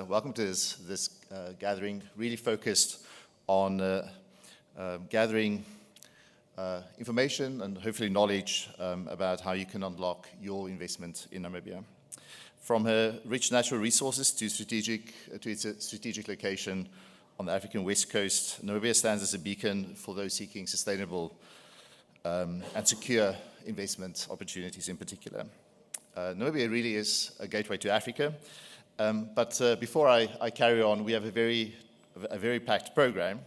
welcome to this gathering, really focused on gathering information and hopefully knowledge about how you can unlock your investment in Namibia. From her rich natural resources to its strategic location on the African west coast, Namibia stands as a beacon for those seeking sustainable and secure investment opportunities in particular. Namibia really is a gateway to Africa, but before I carry on, we have a very packed program,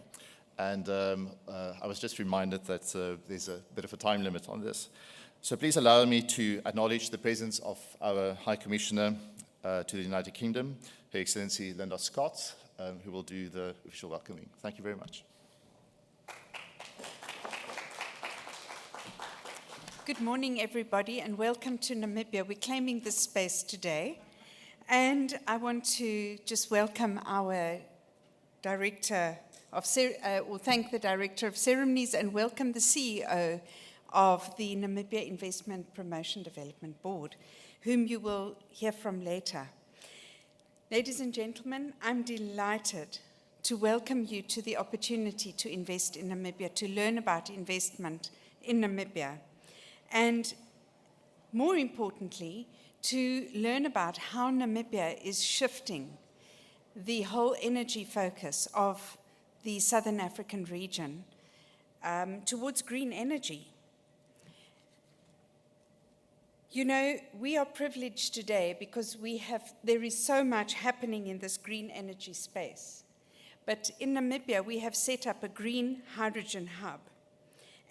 and I was just reminded that there's a bit of a time limit on this. So please allow me to acknowledge the presence of our High Commissioner to the United Kingdom, Her Excellency Linda Scott, who will do the official welcoming. Thank you very much. Good morning, everybody, and welcome to Namibia. We're claiming this space today, and I want to just welcome our Director of, thank the Director of Ceremonies and welcome the CEO of the Namibia Investment Promotion Development Board, whom you will hear from later. Ladies and gentlemen, I'm delighted to welcome you to the opportunity to invest in Namibia, to learn about investment in Namibia, and more importantly, to learn about how Namibia is shifting the whole energy focus of the Southern African region towards green energy. You know, we are privileged today because there is so much happening in this green energy space. But in Namibia, we have set up a green hydrogen hub,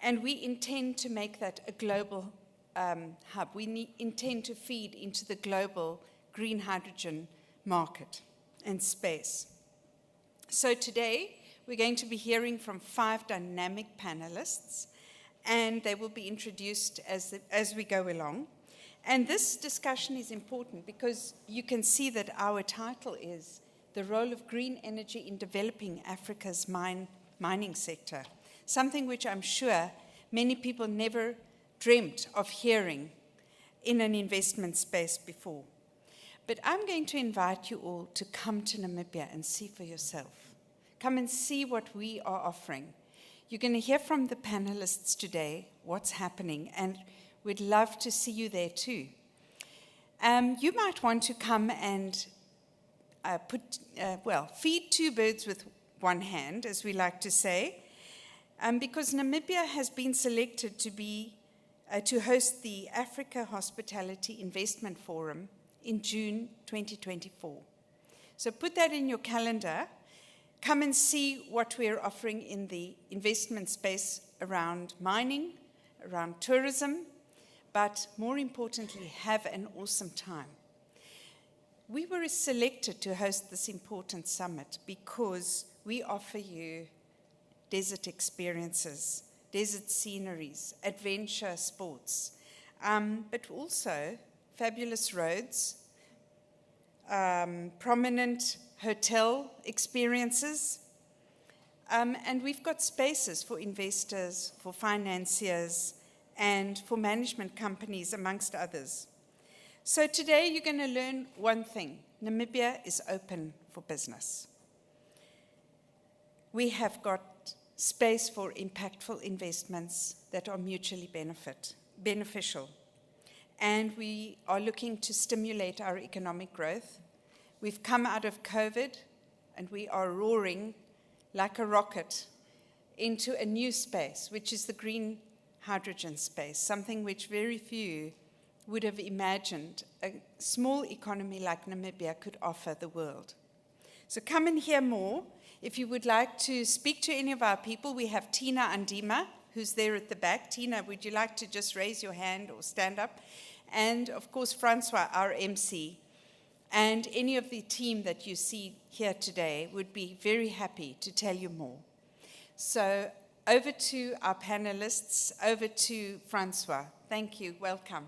and we intend to make that a global hub. We intend to feed into the global green hydrogen market and space. So today, we're going to be hearing from 5 dynamic panelists, and they will be introduced as we go along. And this discussion is important because you can see that our title is The Role of Green Energy in Developing Africa's Mining Sector, something which I'm sure many people never dreamt of hearing in an investment space before. But I'm going to invite you all to come to Namibia and see for yourself. Come and see what we are offering. You're going to hear from the panelists today what's happening, and we'd love to see you there too. You might want to come and feed 2 birds with one hand, as we like to say, because Namibia has been selected to host the Africa Hospitality Investment Forum in June 2024. So put that in your calendar. Come and see what we're offering in the investment space around mining, around tourism, but more importantly, have an awesome time. We were selected to host this important summit because we offer you desert experiences, desert sceneries, adventure sports, but also fabulous roads, prominent hotel experiences, and we've got spaces for investors, for financiers, and for management companies, amongst others. So today you're going to learn one thing. Namibia is open for business. We have got space for impactful investments that are mutually beneficial. And we are looking to stimulate our economic growth. We've come out of COVID, and we are roaring like a rocket into a new space, which is the green hydrogen space, something which very few would have imagined a small economy like Namibia could offer the world. So come and hear more. If you would like to speak to any of our people, we have Tina Andima, who's there at the back. Tina, would you like to just raise your hand or stand up? And of course, Francois, our MC, and any of the team that you see here today would be very happy to tell you more. So over to our panelists, over to Francois. Thank you, welcome.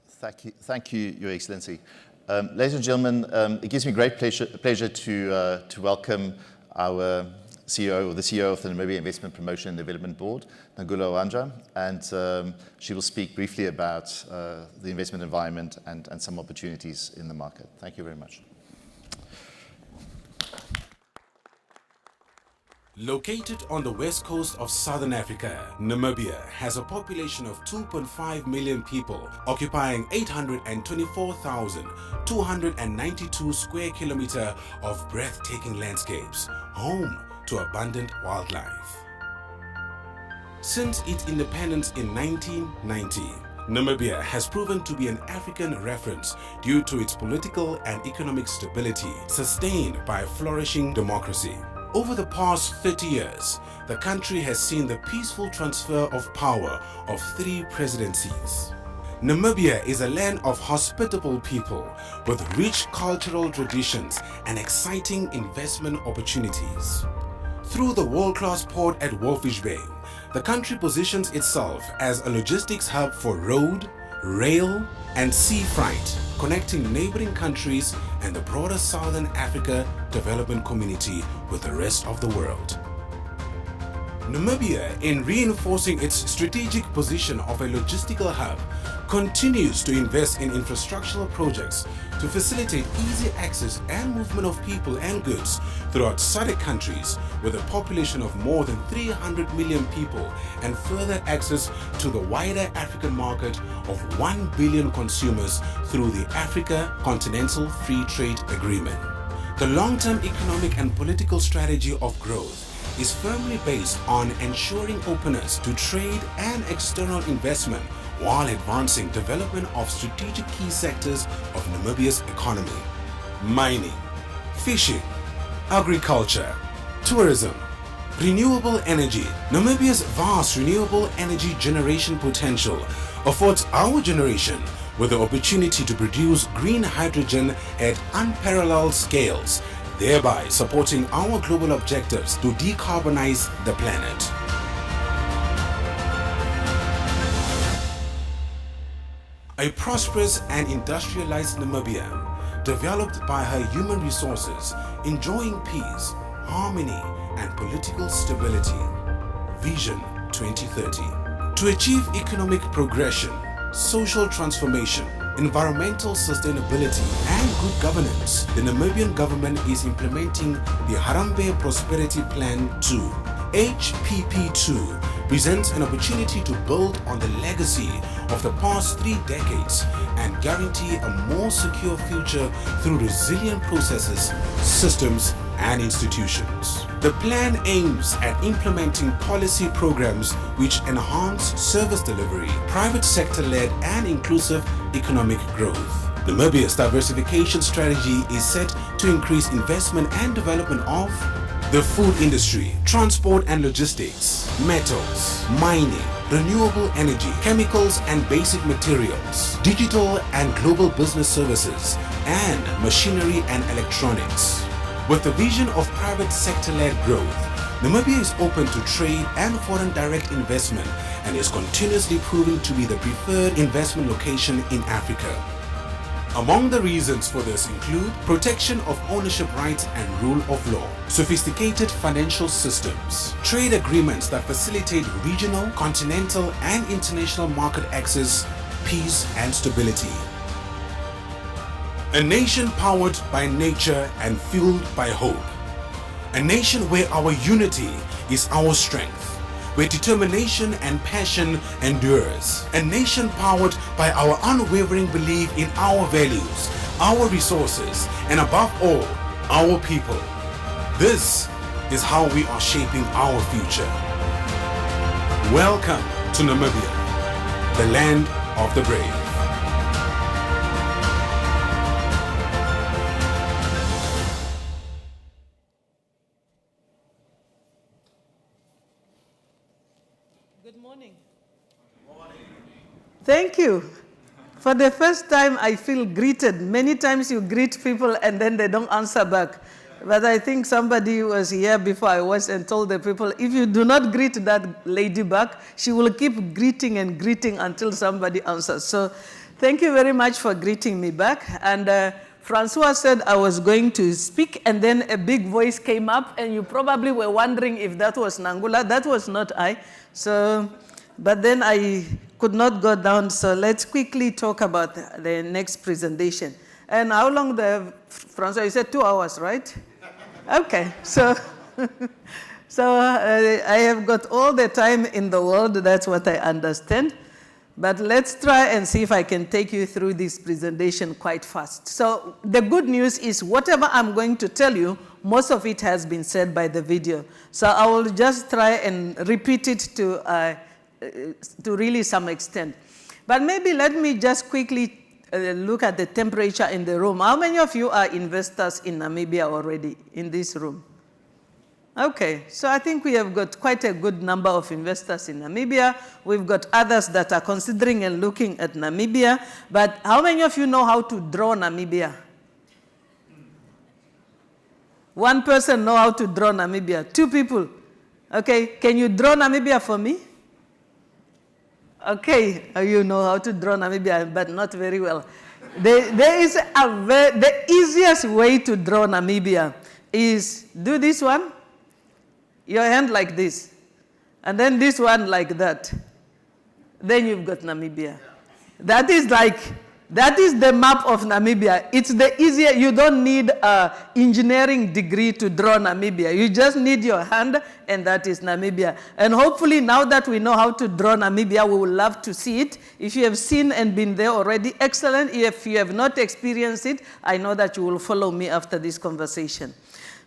Thank you, Your Excellency. Ladies and gentlemen, it gives me great pleasure to welcome our CEO, or the CEO of the Namibia Investment Promotion and Development Board, Nangula Uaandja, and she will speak briefly about the investment environment and some opportunities in the market. Thank you very much. Located on the west coast of southern Africa, Namibia has a population of 2.5 million people, occupying 824,292 square kilometers of breathtaking landscapes, home to abundant wildlife. Since its independence in 1990, Namibia has proven to be an African reference due to its political and economic stability, sustained by a flourishing democracy. Over the past 30 years, the country has seen the peaceful transfer of power of 3 presidencies. Namibia is a land of hospitable people with rich cultural traditions and exciting investment opportunities. Through the world-class port at Walvis Bay, the country positions itself as a logistics hub for road, rail, and sea freight, connecting neighboring countries and the broader Southern Africa development community with the rest of the world. Namibia, in reinforcing its strategic position of a logistical hub, continues to invest in infrastructural projects to facilitate easy access and movement of people and goods throughout SADC countries with a population of more than 300 million people and further access to the wider African market of 1 billion consumers through the Africa Continental Free Trade Agreement. The long-term economic and political strategy of growth is firmly based on ensuring openness to trade and external investment while advancing development of strategic key sectors of Namibia's economy: mining, fishing, agriculture, tourism, renewable energy. Namibia's vast renewable energy generation potential affords our generation with the opportunity to produce green hydrogen at unparalleled scales, thereby supporting our global objectives to decarbonize the planet. A prosperous and industrialized Namibia, developed by her human resources, enjoying peace, harmony, and political stability. Vision 2030. To achieve economic progression, social transformation, environmental sustainability, and good governance, the Namibian government is implementing the Harambee Prosperity Plan 2. HPP2 presents an opportunity to build on the legacy of the past 3 decades and guarantee a more secure future through resilient processes, systems, and institutions. The plan aims at implementing policy programs which enhance service delivery, private sector-led and inclusive economic growth. Namibia's diversification strategy is set to increase investment and development of the food industry, transport and logistics, metals, mining, renewable energy, chemicals and basic materials, digital and global business services, and machinery and electronics. With the vision of private sector-led growth, Namibia is open to trade and foreign direct investment and is continuously proving to be the preferred investment location in Africa. Among the reasons for this include protection of ownership rights and rule of law, sophisticated financial systems, trade agreements that facilitate regional, continental, and international market access, peace, and stability. A nation powered by nature and fueled by hope. A nation where our unity is our strength, where determination and passion endures. A nation powered by our unwavering belief in our values, our resources, and above all, our people. This is how we are shaping our future. Welcome to Namibia, the land of the brave. Thank you. For the first time, I feel greeted. Many times you greet people and then they don't answer back. But I think somebody was here before I was and told the people, if you do not greet that lady back, she will keep greeting and greeting until somebody answers. So thank you very much for greeting me back. And Francois said I was going to speak, and then a big voice came up, and you probably were wondering if that was Nangula. That was not I. So, but then I could not go down, so let's quickly talk about the next presentation. And how long Francois, you said 2 hours, right? Okay, so, I have got all the time in the world, that's what I understand. But let's try and see if I can take you through this presentation quite fast. So the good news is whatever I'm going to tell you, most of it has been said by the video. So I will just try and repeat it to really some extent. But maybe let me just quickly look at the temperature in the room. How many of you are investors in Namibia already in this room? Okay, so I think we have got quite a good number of investors in Namibia. We've got others that are considering and looking at Namibia. But how many of you know how to draw Namibia? One person know how to draw Namibia. 2 people. Okay, can you draw Namibia for me? Okay, you know how to draw Namibia, but not very well. There is the easiest way to draw Namibia is do this one. Your hand like this, and then this one like that. Then you've got Namibia. That is the map of Namibia. It's the easier, you don't need an engineering degree to draw Namibia. You just need your hand, and that is Namibia. And hopefully now that we know how to draw Namibia, we would love to see it. If you have seen and been there already, excellent. If you have not experienced it, I know that you will follow me after this conversation.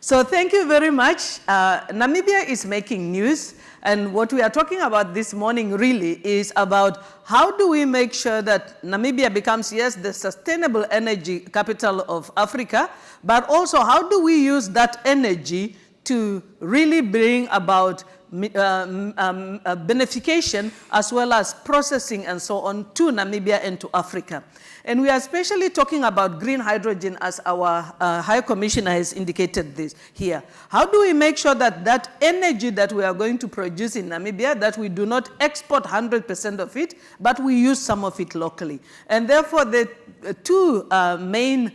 So thank you very much. Namibia is making news, and what we are talking about this morning really is about how do we make sure that Namibia becomes, yes, the sustainable energy capital of Africa, but also how do we use that energy to really bring about benefication as well as processing and so on to Namibia and to Africa. And we are especially talking about green hydrogen, as our High Commissioner has indicated this here. How do we make sure that that energy that we are going to produce in Namibia, that we do not export 100% of it, but we use some of it locally? And therefore, the 2 main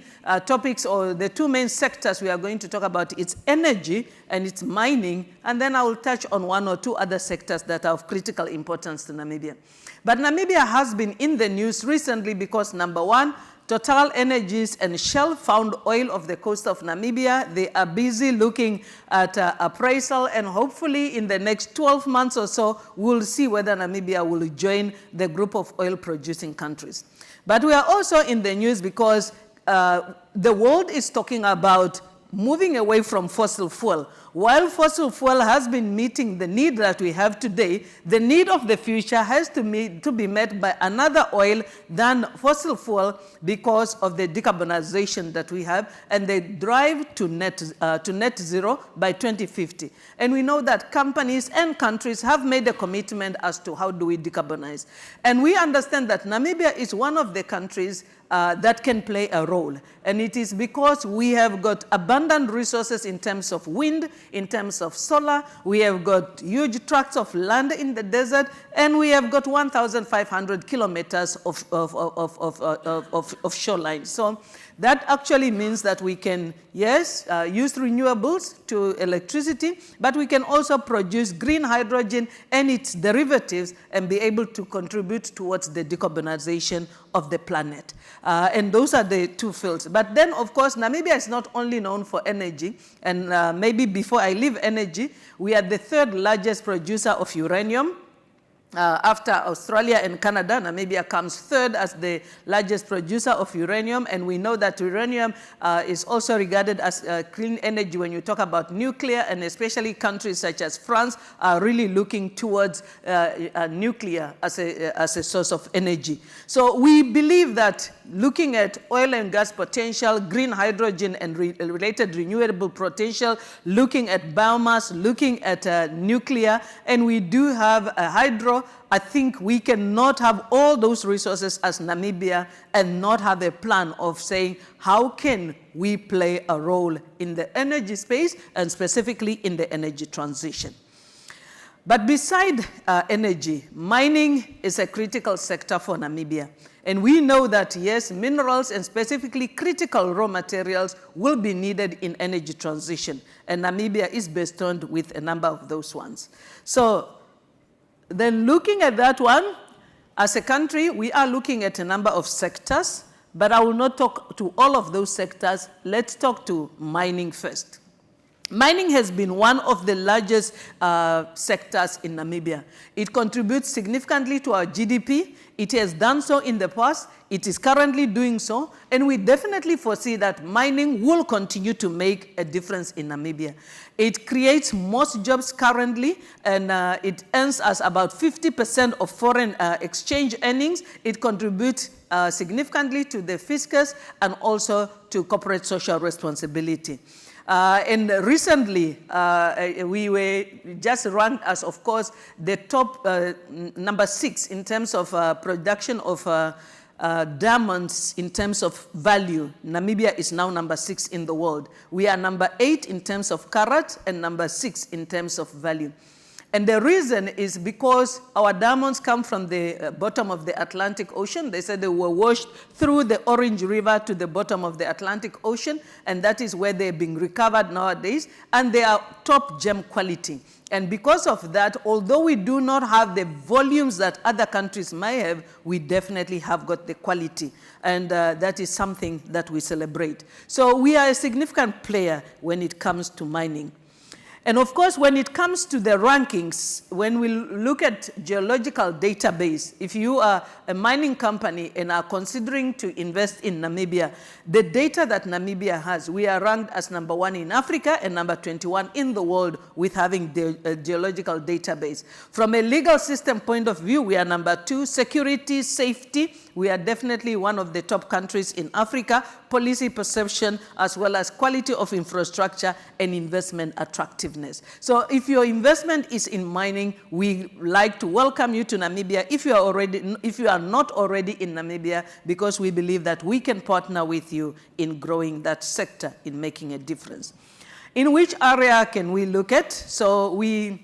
topics, or the 2 main sectors we are going to talk about, it's energy and it's mining, and then I will touch on 1 or 2 other sectors that are of critical importance to Namibia. But Namibia has been in the news recently because, number 1, Total Energies and Shell found oil off the coast of Namibia. They are busy looking at appraisal, and hopefully in the next 12 months or so, we'll see whether Namibia will join the group of oil-producing countries. But we are also in the news because the world is talking about moving away from fossil fuel. While fossil fuel has been meeting the need that we have today, the need of the future has to be met by another oil than fossil fuel because of the decarbonization that we have and the drive to net zero by 2050. And we know that companies and countries have made a commitment as to how do we decarbonize. And we understand that Namibia is one of the countries that can play a role. And it is because we have got abundant resources in terms of wind, in terms of solar, we have got huge tracts of land in the desert, and we have got 1,500 kilometers of shoreline. So that actually means that we can, yes, use renewables to electricity, but we can also produce green hydrogen and its derivatives and be able to contribute towards the decarbonization of the planet. And those are the 2 fields. But then, of course, Namibia is not only known for energy, and maybe before I leave energy, we are the 3rd largest producer of uranium. After Australia and Canada, Namibia comes 3rd as the largest producer of uranium, and we know that uranium is also regarded as clean energy when you talk about nuclear, and especially countries such as France are really looking towards nuclear as a source of energy. So we believe that looking at oil and gas potential, green hydrogen and related renewable potential, looking at biomass, looking at nuclear, and we do have a hydro. I think we cannot have all those resources as Namibia and not have a plan of saying, how can we play a role in the energy space and specifically in the energy transition? But beside energy, mining is a critical sector for Namibia. And we know that, yes, minerals and specifically critical raw materials will be needed in energy transition. And Namibia is bestowed with a number of those ones. So then looking at that one, as a country, we are looking at a number of sectors, but I will not talk to all of those sectors. Let's talk to mining first. Mining has been one of the largest sectors in Namibia. It contributes significantly to our GDP. It has done so in the past. It is currently doing so. And we definitely foresee that mining will continue to make a difference in Namibia. It creates most jobs currently, and it earns us about 50% of foreign exchange earnings. It contributes significantly to the fiscus and also to corporate social responsibility. And recently, we were just ranked as, of course, the top number 6 in terms of production of diamonds in terms of value. Namibia is now number 6 in the world. We are number 8 in terms of carat and number 6 in terms of value. And the reason is because our diamonds come from the bottom of the Atlantic Ocean. They said they were washed through the Orange River to the bottom of the Atlantic Ocean, and that is where they're being recovered nowadays, and they are top gem quality. And because of that, although we do not have the volumes that other countries may have, we definitely have got the quality. And that is something that we celebrate. So we are a significant player when it comes to mining. And of course, when it comes to the rankings, when we look at geological database, if you are a mining company and are considering to invest in Namibia, the data that Namibia has, we are ranked as number 1 in Africa and number 21 in the world with having the geological database. From a legal system point of view, we are number 2. Security, safety, we are definitely one of the top countries in Africa. Policy perception, as well as quality of infrastructure and investment attractiveness. So if your investment is in mining, we like to welcome you to Namibia if you are not already in Namibia, because we believe that we can partner with you in growing that sector, in making a difference. In which area can we look at? So we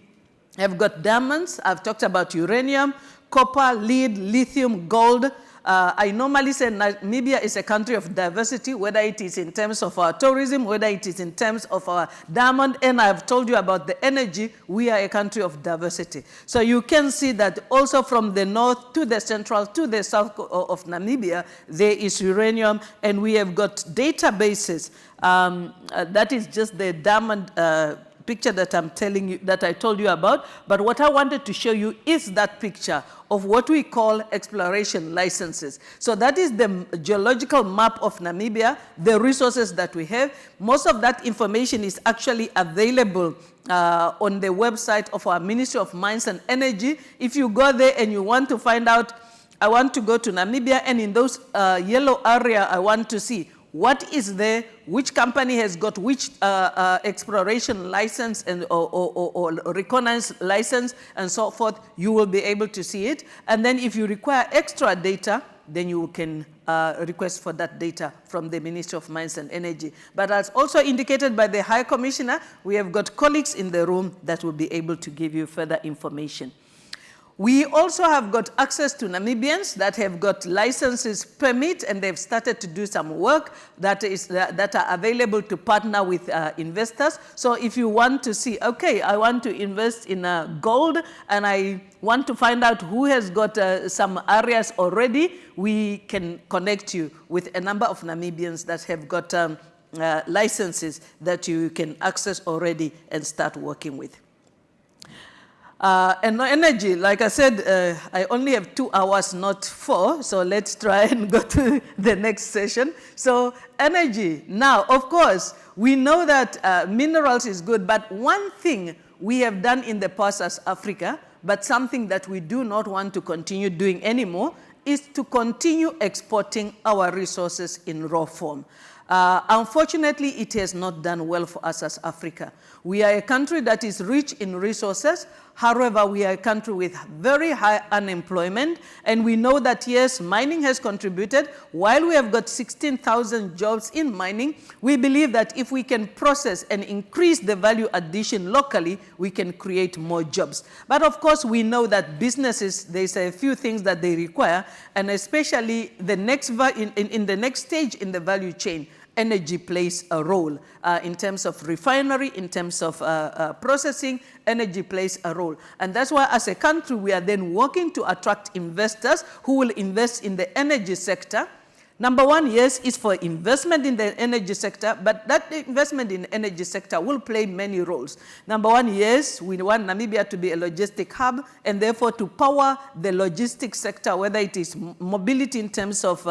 have got diamonds. I've talked about uranium, copper, lead, lithium, gold. I normally say Namibia is a country of diversity, whether it is in terms of our tourism, whether it is in terms of our diamond, and I've told you about the energy. We are a country of diversity. So you can see that also from the north to the central to the south of Namibia, there is uranium, and we have got databases. That is just the diamond picture that I'm telling you, that I told you about. But what I wanted to show you is that picture of what we call exploration licenses. So that is the geological map of Namibia, the resources that we have. Most of that information is actually available on the website of our Ministry of Mines and Energy. If you go there and you want to find out, I want to go to Namibia, and in those yellow area, I want to see what is there, which company has got which exploration license and or reconnaissance license and so forth, you will be able to see it. And then if you require extra data, then you can request for that data from the Ministry of Mines and Energy. But as also indicated by the High Commissioner, we have got colleagues in the room that will be able to give you further information. We also have got access to Namibians that have got licenses, permit, and they've started to do some work that are available to partner with investors. So if you want to see, okay, I want to invest in gold, and I want to find out who has got some areas already, we can connect you with a number of Namibians that have got licenses that you can access already and start working with. And energy, like I said, I only have 2 hours, not 4, so let's try and go to the next session. So energy, now, of course, we know that minerals is good, but one thing we have done in the past as Africa, but something that we do not want to continue doing anymore, is to continue exporting our resources in raw form. Unfortunately, it has not done well for us as Africa. We are a country that is rich in resources. However, we are a country with very high unemployment, and we know that, yes, mining has contributed. While we have got 16,000 jobs in mining, we believe that if we can process and increase the value addition locally, we can create more jobs. But of course, we know that businesses, there's a few things that they require, and especially the next in the next stage in the value chain, energy plays a role in terms of refinery, in terms of processing. Energy plays a role. And that's why as a country, we are then working to attract investors who will invest in the energy sector. Number one, yes, is for investment in the energy sector, but that investment in the energy sector will play many roles. Number one, yes, we want Namibia to be a logistic hub, and therefore to power the logistics sector, whether it is mobility in terms of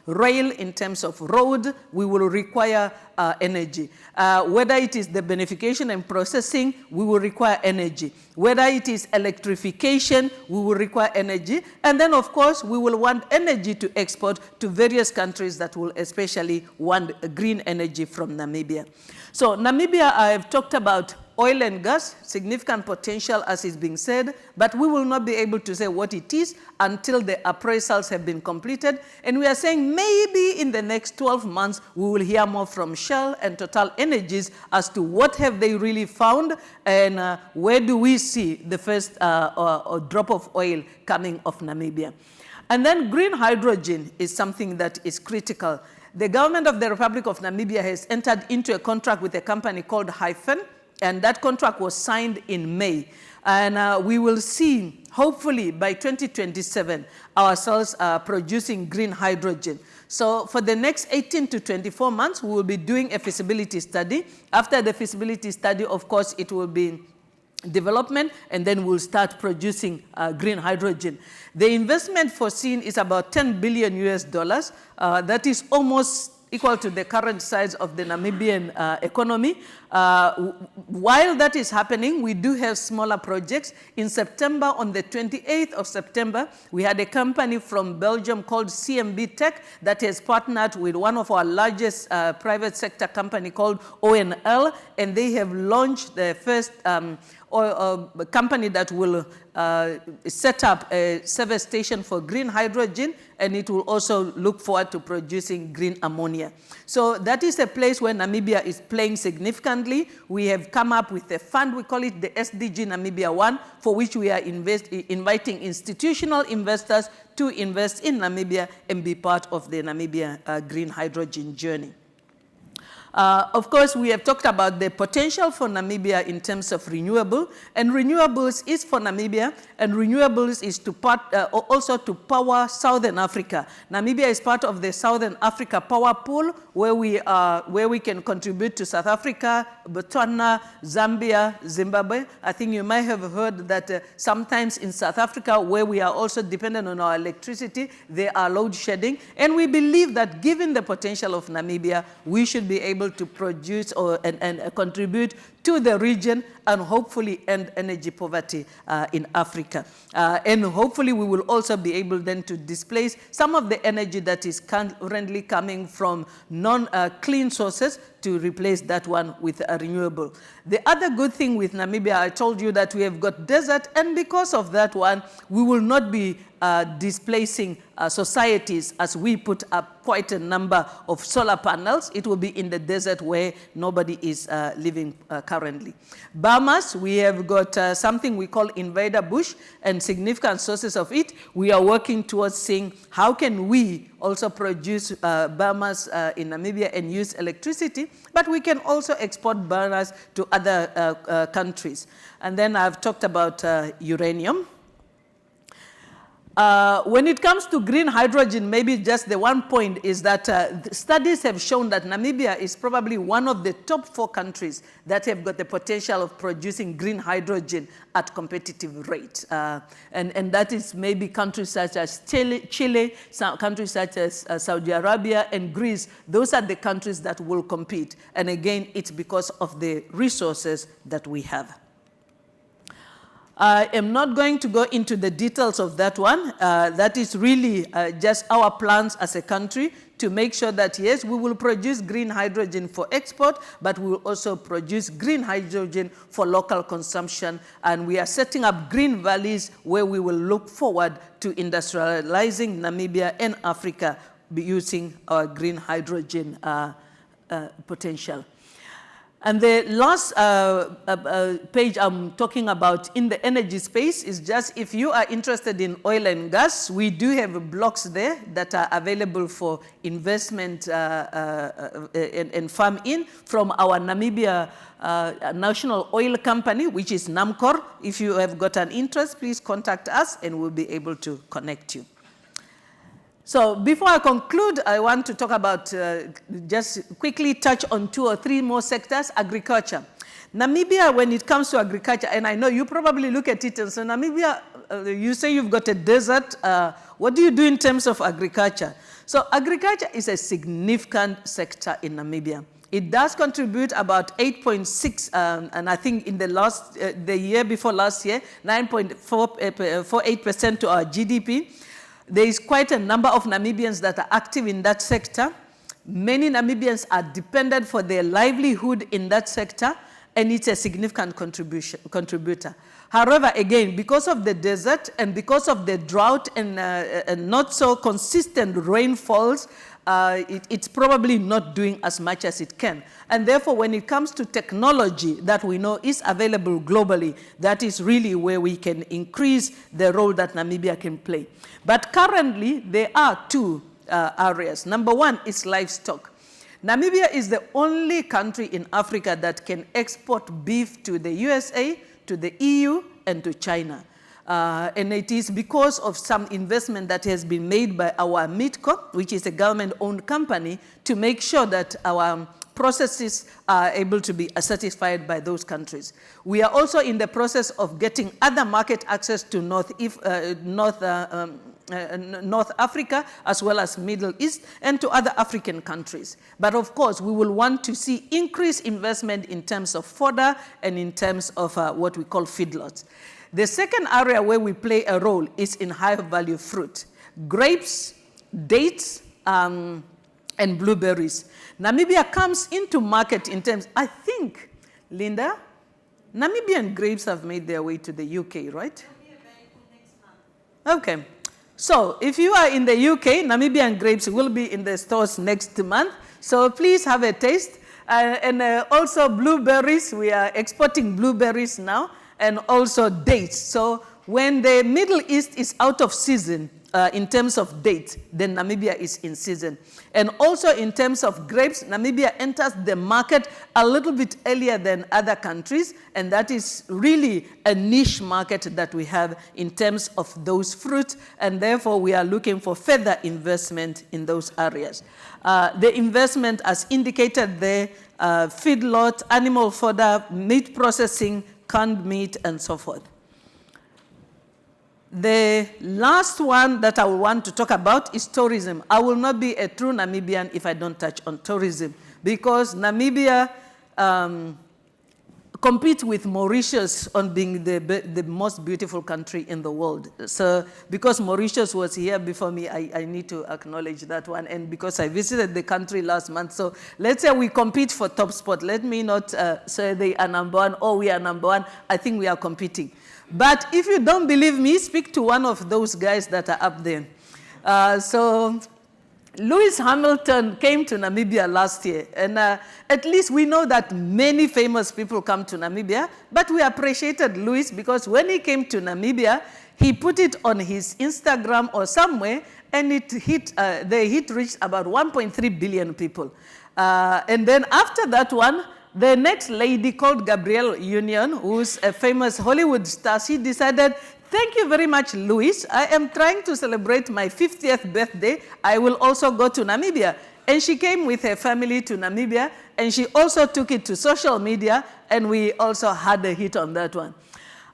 rail, in terms of road, we will require energy. Whether it is the beneficiation and processing, we will require energy. Whether it is electrification, we will require energy. And then, of course, we will want energy to export to various countries that will especially want green energy from Namibia. So Namibia, I have talked about oil and gas, significant potential as is being said, but we will not be able to say what it is until the appraisals have been completed. And we are saying maybe in the next 12 months, we will hear more from Shell and Total Energies as to what have they really found and where do we see the first drop of oil coming off Namibia. And then green hydrogen is something that is critical. The government of the Republic of Namibia has entered into a contract with a company called Hyphen, and that contract was signed in May. And we will see, hopefully by 2027, ourselves producing green hydrogen. So for the next 18 to 24 months, we will be doing a feasibility study. After the feasibility study, of course, it will be development, and then we'll start producing green hydrogen. The investment foreseen is about $10 billion US. That is almost equal to the current size of the Namibian economy. While that is happening, we do have smaller projects. In September, on the 28th of September, we had a company from Belgium called CMB Tech that has partnered with one of our largest private sector company called ONL, and they have launched the first company that will set up a service station for green hydrogen, and it will also look forward to producing green ammonia. So that is a place where Namibia is playing significantly. We have come up with a fund, we call it the SDG Namibia 1, for which we are inviting institutional investors to invest in Namibia and be part of the Namibia green hydrogen journey. Of course, we have talked about the potential for Namibia in terms of renewable, and renewables is for Namibia, and renewables is to also to power Southern Africa. Namibia is part of the Southern Africa power pool, where we can contribute to South Africa, Botswana, Zambia, Zimbabwe. I think you might have heard that sometimes in South Africa, where we are also dependent on our electricity, there are load shedding, and we believe that given the potential of Namibia, we should be able to produce and contribute to the region and hopefully end energy poverty in Africa. And hopefully we will also be able then to displace some of the energy that is currently coming from non-clean sources to replace that one with a renewable. The other good thing with Namibia, I told you that we have got desert, and because of that one, we will not be displacing societies as we put up quite a number of solar panels. It will be in the desert where nobody is living currently. Biomass, we have got something we call invader bush and significant sources of it. We are working towards seeing how can we also produce biomass in Namibia and use electricity, but we can also export biomass to other countries. And then I've talked about uranium. When it comes to green hydrogen, maybe just the one point is that studies have shown that Namibia is probably one of the top 4 countries that have got the potential of producing green hydrogen at competitive rates. And that is maybe countries such as Chile, countries such as Saudi Arabia and Greece. Those are the countries that will compete. And again, it's because of the resources that we have. I am not going to go into the details of that one. That is really just our plans as a country to make sure that, yes, we will produce green hydrogen for export, but we will also produce green hydrogen for local consumption. And we are setting up green valleys where we will look forward to industrializing Namibia and Africa using our green hydrogen potential. And the last page I'm talking about in the energy space is just if you are interested in oil and gas, we do have blocks there that are available for investment and farm in from our Namibia National Oil Company, which is NAMCOR. If you have got an interest, please contact us and we'll be able to connect you. So before I conclude, I want to talk about, just quickly touch on 2 or 3 more sectors. Agriculture. Namibia, when it comes to agriculture, and I know you probably look at it and say, Namibia, you say you've got a desert. What do you do in terms of agriculture? So agriculture is a significant sector in Namibia. It does contribute about 8.6, and I think in the year before last year, 9.48% to our GDP. There is quite a number of Namibians that are active in that sector. Many Namibians are dependent for their livelihood in that sector, and it's a significant contributor. However, again, because of the desert and because of the drought and not so consistent rainfalls, it's probably not doing as much as it can. And therefore, when it comes to technology that we know is available globally, that is really where we can increase the role that Namibia can play. But currently, there are 2 areas. Number 1 is livestock. Namibia is the only country in Africa that can export beef to the USA, to the EU, and to China. And it is because of some investment that has been made by our MITCO, which is a government-owned company, to make sure that our processes are able to be satisfied by those countries. We are also in the process of getting other market access to North Africa, as well as Middle East, and to other African countries. But of course, we will want to see increased investment in terms of fodder and in terms of what we call feedlots. The second area where we play a role is in high-value fruit. Grapes, dates, and blueberries. Namibia comes into market in terms, I think, Linda, Namibian grapes have made their way to the UK, right? Okay. So if you are in the UK, Namibian grapes will be in the stores next month. So please have a taste. And also blueberries, we are exporting blueberries now, and also dates. So when the Middle East is out of season in terms of dates, then Namibia is in season. And also in terms of grapes, Namibia enters the market a little bit earlier than other countries, and that is really a niche market that we have in terms of those fruits, and therefore we are looking for further investment in those areas. The investment, as indicated there, feedlot, animal fodder, meat processing, canned meat, and so forth. The last one that I want to talk about is tourism. I will not be a true Namibian if I don't touch on tourism, because Namibia competes with Mauritius on being the most beautiful country in the world. So because Mauritius was here before me, I need to acknowledge that one. And because I visited the country last month, so let's say we compete for top spot. Let me not say they are number 1 or we are number 1. I think we are competing. But if you don't believe me, speak to one of those guys that are up there. So Lewis Hamilton came to Namibia last year, and at least we know that many famous people come to Namibia, but we appreciated Lewis because when he came to Namibia, he put it on his Instagram or somewhere, and the hit reached about 1.3 billion people. And then after that one, the next lady called Gabrielle Union, who's a famous Hollywood star, she decided, thank you very much, Louis. I am trying to celebrate my 50th birthday. I will also go to Namibia. And she came with her family to Namibia, and she also took it to social media, and we also had a hit on that one.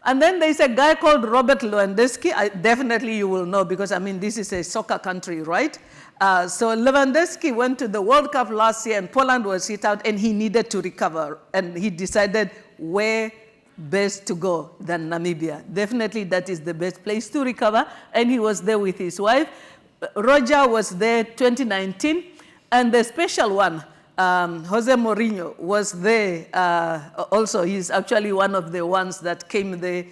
And then there's a guy called Robert Lewandowski. Definitely you will know because, I mean, this is a soccer country, right? So Lewandowski went to the World Cup last year, and Poland was hit out, and he needed to recover. And he decided, where best to go than Namibia. Definitely that is the best place to recover, and he was there with his wife. Roger was there 2019, and the special one, Jose Mourinho, was there also. He's actually one of the ones that came there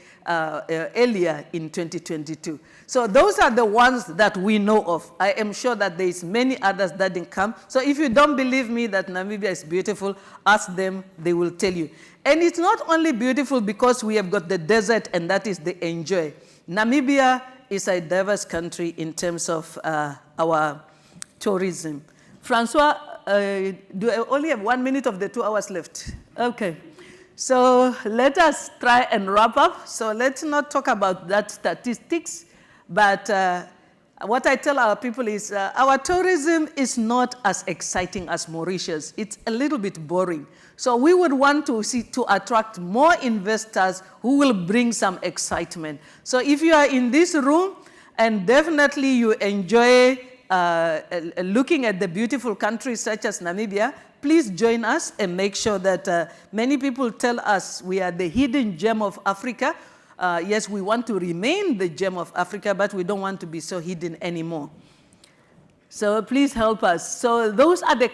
earlier in 2022. So those are the ones that we know of. I am sure that there's many others that didn't come. So if you don't believe me that Namibia is beautiful, ask them, they will tell you. And it's not only beautiful because we have got the desert and that is the enjoy. Namibia is a diverse country in terms of our tourism. Francois, do I only have 1 minute of the 2 hours left? Okay. So let us try and wrap up. So let's not talk about that statistics, but what I tell our people is our tourism is not as exciting as Mauritius. It's a little bit boring. So we would want to attract more investors who will bring some excitement. So if you are in this room and definitely you enjoy looking at the beautiful countries such as Namibia, please join us and make sure that many people tell us we are the hidden gem of Africa. Yes, we want to remain the gem of Africa, but we don't want to be so hidden anymore. So please help us. So those are the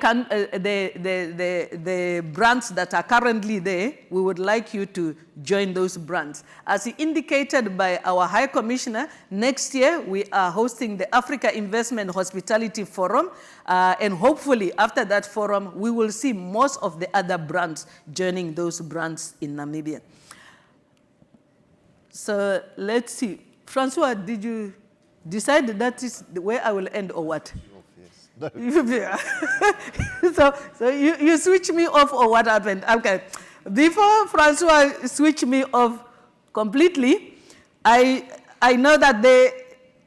brands that are currently there. We would like you to join those brands. As indicated by our High Commissioner, next year we are hosting the Africa Investment Hospitality Forum. And hopefully after that forum, we will see most of the other brands joining those brands in Namibia. So let's see. Francois, did you decide that is where I will end or what? No. so you switch me off or what happened? Okay. Before Francois switched me off completely, I know that the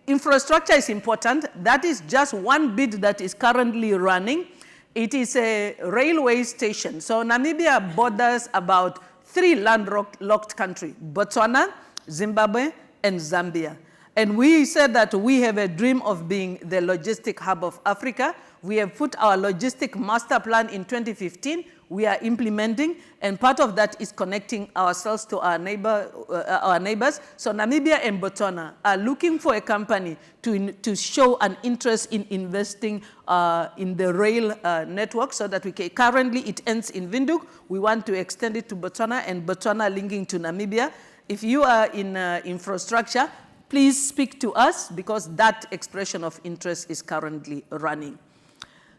infrastructure is important. That is just one bit that is currently running. It is a railway station. So Namibia borders about 3 landlocked countries, Botswana, Zimbabwe, and Zambia. And we said that we have a dream of being the logistic hub of Africa. We have put our logistic master plan in 2015. We are implementing, and part of that is connecting ourselves to our neighbors. So Namibia and Botswana are looking for a company to show an interest in investing in the rail network so that we can, currently it ends in Windhoek. We want to extend it to Botswana, and Botswana linking to Namibia. If you are in infrastructure, please speak to us because that expression of interest is currently running.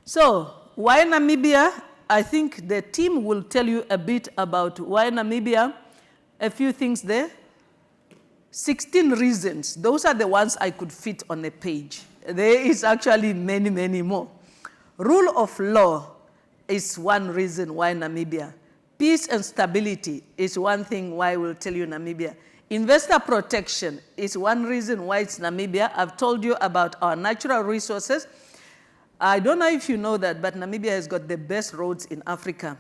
So why Namibia? I think the team will tell you a bit about why Namibia. A few things there. 16 reasons. Those are the ones I could fit on a page. There is actually many, many more. Rule of law is one reason why Namibia. Peace and stability is one thing why we'll tell you Namibia. Investor protection is one reason why it's Namibia. I've told you about our natural resources. I don't know if you know that, but Namibia has got the best roads in Africa.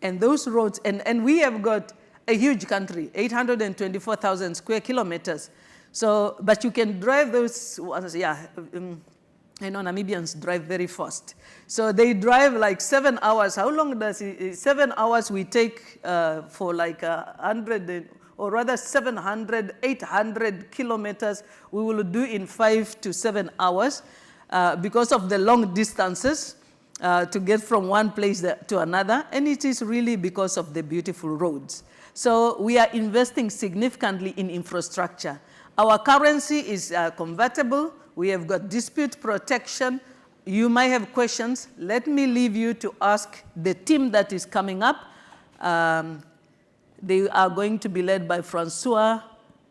And those roads, and we have got a huge country, 824,000 square kilometers. So, but you can drive those ones, yeah. I know Namibians drive very fast. So they drive like 7 hours. How long does it? 7 hours we take for like 100, or rather 700, 800 kilometers. We will do in 5 to 7 hours because of the long distances to get from one place to another. And it is really because of the beautiful roads. So we are investing significantly in infrastructure. Our currency is convertible. We have got dispute protection. You might have questions. Let me leave you to ask the team that is coming up. They are going to be led by Francois,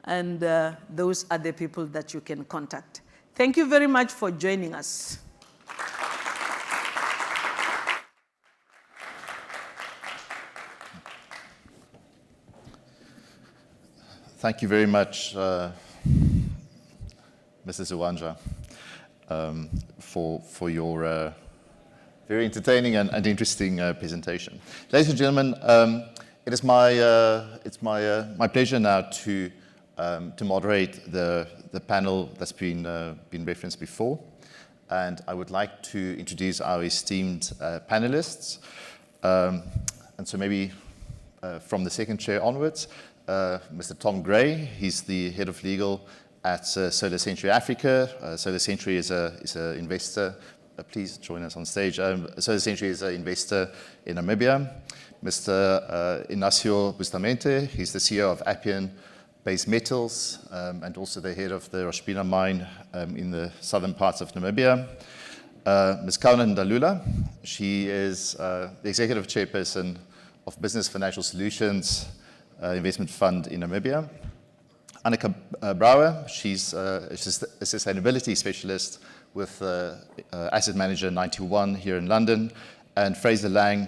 and those are the people that you can contact. Thank you very much for joining us. Thank you very much, Mrs. Uaandja, for your very entertaining and interesting presentation. Ladies and gentlemen, it is my pleasure now to moderate the panel that's been referenced before, and I would like to introduce our esteemed panelists. And so maybe from the second chair onwards, Mr. Tom Gray. He's the head of legal at SolarCentury Africa. SolarCentury is an investor. Please join us on stage. SolarCentury is an investor in Namibia. Mr. Ignacio Bustamante, he's the CEO of Appian Base Metals, and also the head of the Roshpina mine in the southern parts of Namibia. Ms. Ndilula, she is the executive chairperson of Business Financial Solutions Investment Fund in Namibia. Annika Brouwer, she's a sustainability specialist with asset manager 91 here in London. And Fraser Lang,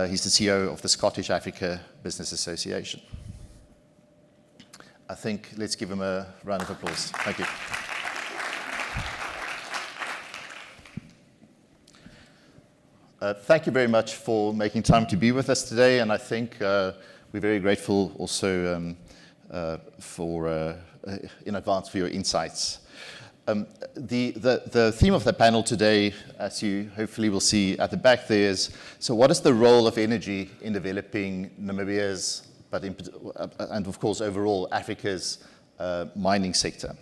he's the CEO of the Scottish Africa Business Association. I think let's give him a round of applause. Thank you. Thank you very much for making time to be with us today, and I think we're very grateful also in advance for your insights. The theme of the panel today, as you hopefully will see at the back there, is, so what is the role of energy in developing Namibia's, and of course overall Africa's mining sector?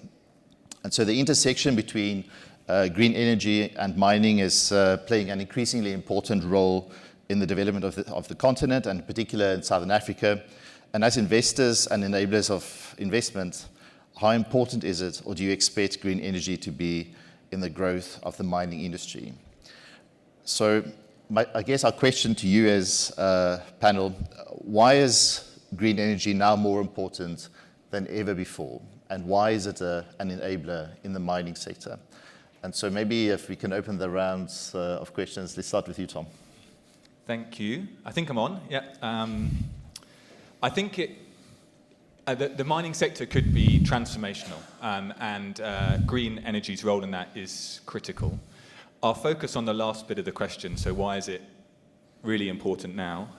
And so the intersection between green energy and mining is playing an increasingly important role in the development of the continent, and in particular in Southern Africa. And as investors and enablers of investment, how important is it, or do you expect green energy to be in the growth of the mining industry? So I guess our question to you as panel, why is green energy now more important than ever before? And why is it an enabler in the mining sector? And so maybe if we can open the rounds of questions, let's start with you, Tom. Thank you. I think I'm on, yeah. I think the mining sector could be transformational, and green energy's role in that is critical. I'll focus on the last bit of the question, so why is it really important now?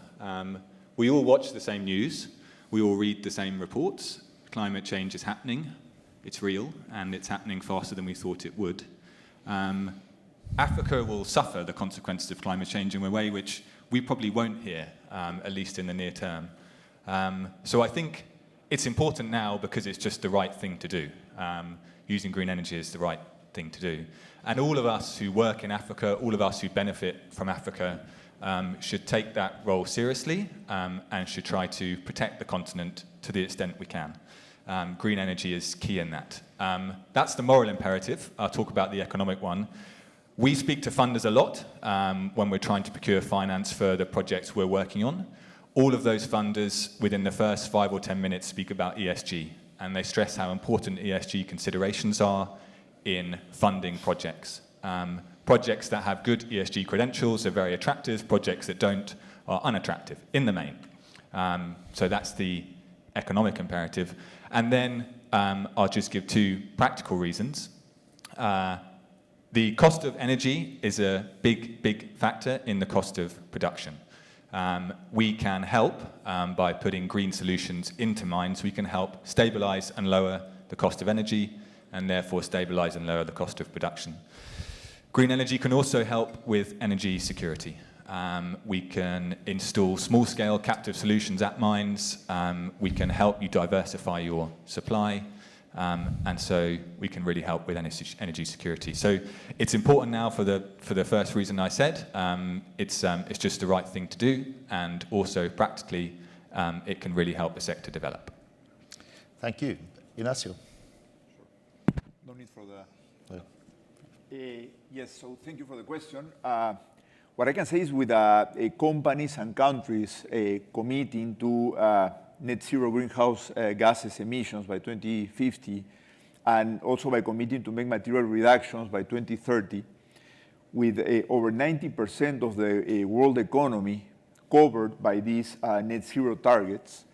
We all watch the same news, we all read the same reports. Climate change is happening, it's real, and it's happening faster than we thought it would. Africa will suffer the consequences of climate change in a way which we probably won't hear, at least in the near term. So I think it's important now because it's just the right thing to do. Using green energy is the right thing to do. And all of us who work in Africa, all of us who benefit from Africa, should take that role seriously and should try to protect the continent to the extent we can. Green energy is key in that. That's the moral imperative. I'll talk about the economic one. We speak to funders a lot when we're trying to procure finance for the projects we're working on. All of those funders, within the first 5 or 10 minutes, speak about ESG, and they stress how important ESG considerations are in funding projects. Projects that have good ESG credentials are very attractive. Projects that don't are unattractive, in the main. So that's the economic imperative. And then I'll just give 2 practical reasons. The cost of energy is a big factor in the cost of production. We can help by putting green solutions into mines. We can help stabilize and lower the cost of energy, and therefore stabilize and lower the cost of production. Green energy can also help with energy security. We can install small-scale captive solutions at mines. We can help you diversify your supply. And so we can really help with energy security. So it's important now for the first reason I said. It's just the right thing to do, and also practically it can really help the sector develop. Thank you. Ignacio. No need for the... yes, so thank you for the question. What I can say is with companies and countries committing to net zero greenhouse gases emissions by 2050, and also by committing to make material reductions by 2030, with over 90% of the world economy covered by these net zero targets,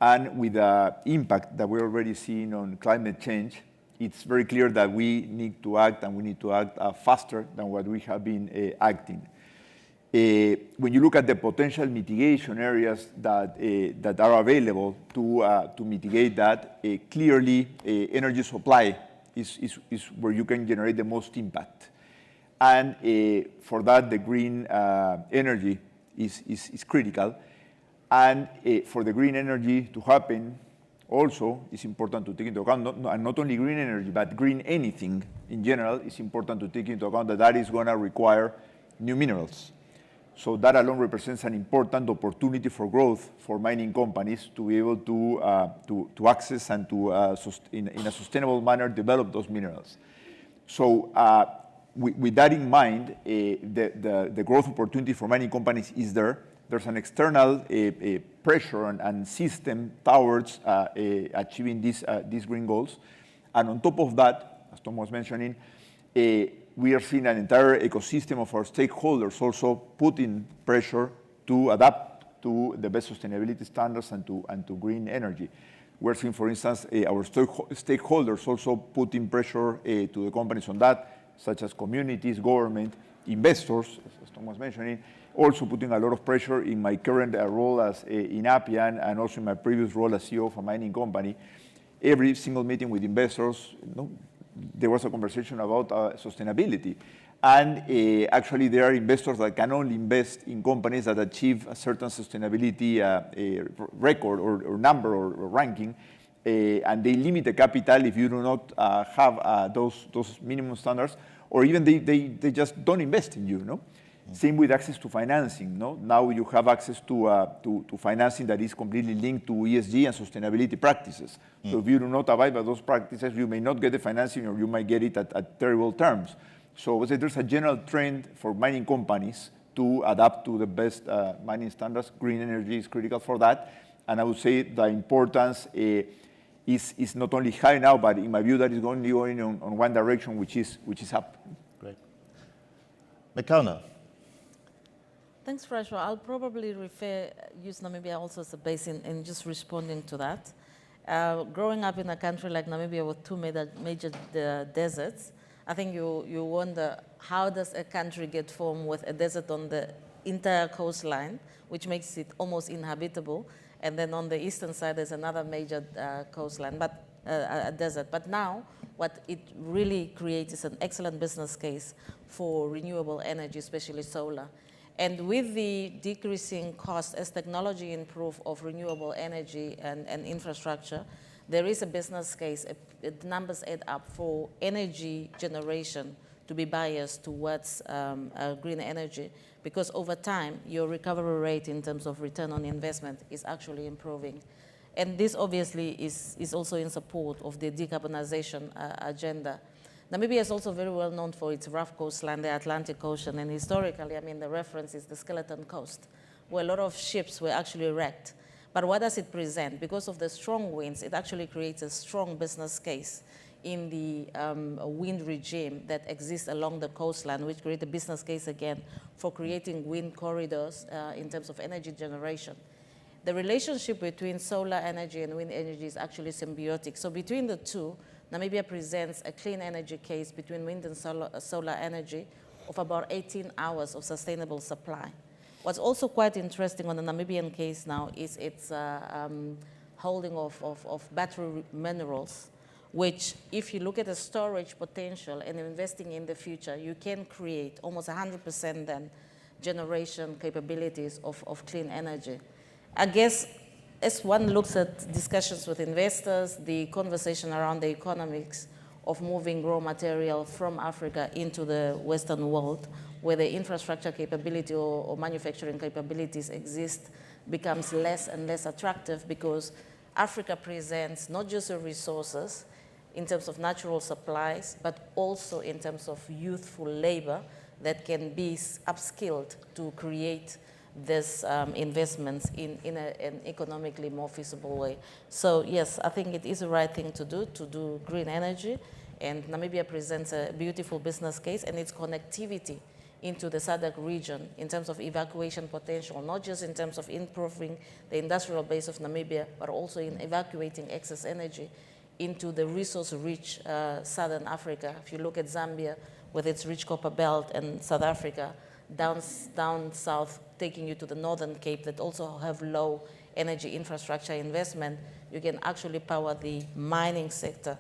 and with the impact that we're already seeing on climate change, it's very clear that we need to act, and we need to act faster than what we have been acting. When you look at the potential mitigation areas that are available to mitigate that, clearly energy supply is where you can generate the most impact. And for that, the green energy is critical. And for the green energy to happen, also, it's important to take into account, not only green energy, but green anything in general, it's important to take into account that that is going to require new minerals. So that alone represents an important opportunity for growth for mining companies to be able to access and to, in a sustainable manner, develop those minerals. So with that in mind, the growth opportunity for mining companies is there. There's an external pressure and system towards achieving these green goals. And on top of that, as Tom was mentioning, we are seeing an entire ecosystem of our stakeholders also putting pressure to adapt to the best sustainability standards and to green energy. We're seeing, for instance, our stakeholders also putting pressure to the companies on that, such as communities, government, investors, as Tom was mentioning, also putting a lot of pressure in my current role as in Appian and also in my previous role as CEO of a mining company. Every single meeting with investors, there was a conversation about sustainability. And actually, there are investors that can only invest in companies that achieve a certain sustainability record or number or ranking, and they limit the capital if you do not have those minimum standards, or even they just don't invest in you. No? Same with access to financing. No? Now you have access to financing that is completely linked to ESG and sustainability practices. So if you do not abide by those practices, you may not get the financing or you might get it at terrible terms. So there's a general trend for mining companies to adapt to the best mining standards. Green energy is critical for that. And I would say the importance is not only high now, but in my view, that is only going on one direction, which is up. Great. Mekauna. Thanks, Francois. I'll probably use Namibia also as a base in just responding to that. Growing up in a country like Namibia with two major deserts, I think you wonder, how does a country get formed with a desert on the entire coastline, which makes it almost inhabitable, and then on the eastern side there's another major coastline, but a desert. But now, what it really creates is an excellent business case for renewable energy, especially solar. And with the decreasing cost as technology improves of renewable energy and infrastructure, there is a business case, the numbers add up for energy generation to be biased towards green energy, because over time, your recovery rate in terms of return on investment is actually improving. And this obviously is also in support of the decarbonization agenda. Namibia is also very well known for its rough coastline, the Atlantic Ocean, and historically, I mean, the reference is the Skeleton Coast, where a lot of ships were actually wrecked. But what does it present? Because of the strong winds, it actually creates a strong business case in the wind regime that exists along the coastline, which creates a business case again for creating wind corridors in terms of energy generation. The relationship between solar energy and wind energy is actually symbiotic. So between the two, Namibia presents a clean energy case between wind and solar energy of about 18 hours of sustainable supply. What's also quite interesting on the Namibian case now is its holding of battery minerals, which if you look at the storage potential and investing in the future, you can create almost 100% then generation capabilities of clean energy. I guess as one looks at discussions with investors, the conversation around the economics of moving raw material from Africa into the Western world, where the infrastructure capability or manufacturing capabilities exist, becomes less and less attractive, because Africa presents not just the resources in terms of natural supplies, but also in terms of youthful labor that can be upskilled to create these investments in an economically more feasible way. So yes, I think it is the right thing to do green energy, and Namibia presents a beautiful business case, and its connectivity into the SADC region in terms of evacuation potential, not just in terms of improving the industrial base of Namibia, but also in evacuating excess energy into the resource-rich Southern Africa. If you look at Zambia with its rich copper belt, and South Africa down south, taking you to the Northern Cape that also have low energy infrastructure investment, you can actually power the mining sector